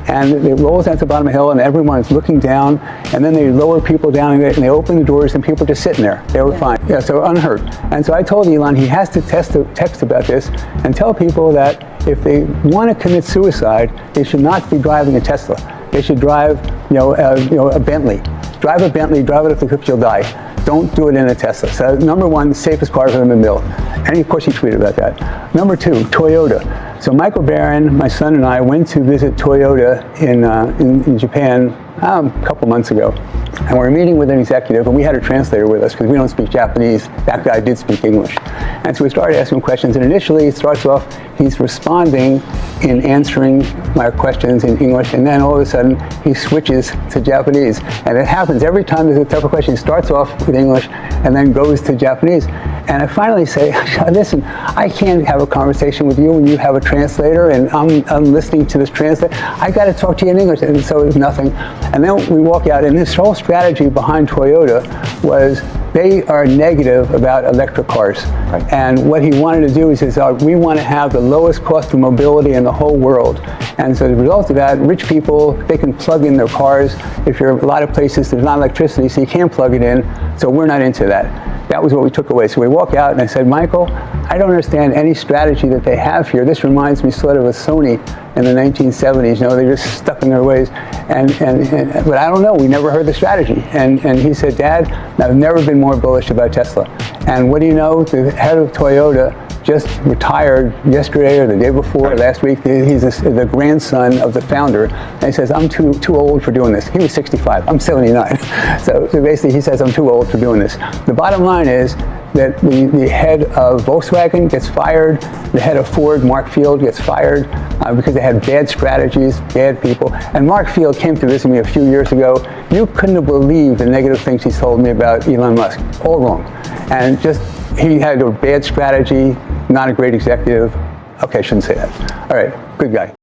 And it rolls down to the bottom of the hill, and everyone's looking down, and then they lower people down, and they open the doors, and people are just sitting there. They were fine. Yeah, so unhurt. And so I told Elon he has to text about this and tell people that if they want to commit suicide, they should not be driving a Tesla. They should drive, a Bentley. Drive a Bentley, drive it up the cliff, you'll die. Don't do it in a Tesla. So number one, the safest car ever been built. And of course he tweeted about that. Number two, Toyota. So Michael Barron, my son, and I went to visit Toyota in Japan a couple months ago. And we were meeting with an executive, and we had a translator with us because we don't speak Japanese. That guy did speak English. And so we started asking him questions, and initially it starts off, he's responding in answering my questions in English, and then all of a sudden he switches to Japanese. And it happens every time there's a type of question. He starts off with English and then goes to Japanese. And I finally say, listen, I can't have a conversation with you when you have a translator and I'm listening to this translator. I got to talk to you in English. And so it was nothing. And then we walk out, and this whole strategy behind Toyota was they are negative about electric cars. Right. And what he wanted to do is we want to have the lowest cost of mobility in the whole world. And so as a result of that, rich people, they can plug in their cars. If you're a lot of places, there's not electricity, so you can't plug it in. So we're not into that. That was what we took away. So we walk out, and I said, Michael, I don't understand any strategy that they have here. This reminds me sort of of Sony in the 1970s. You know, they're just stuck in their ways. But I don't know. We never heard the strategy. And he said, Dad, I've never been more bullish about Tesla. And what do you know? The head of Toyota just retired yesterday or the day before, last week. He's the grandson of the founder. And he says, I'm too old for doing this. He was 65. I'm 79. So basically, he says, I'm too old for doing this. The bottom line is that the head of Volkswagen gets fired. The head of Ford, Mark Field, gets fired because they had bad strategies, bad people. And Mark Field came to visit me a few years ago. You couldn't believe the negative things he's told me about Elon Musk. All wrong. And just, he had a bad strategy, not a great executive. Okay, I shouldn't say that. All right, good guy.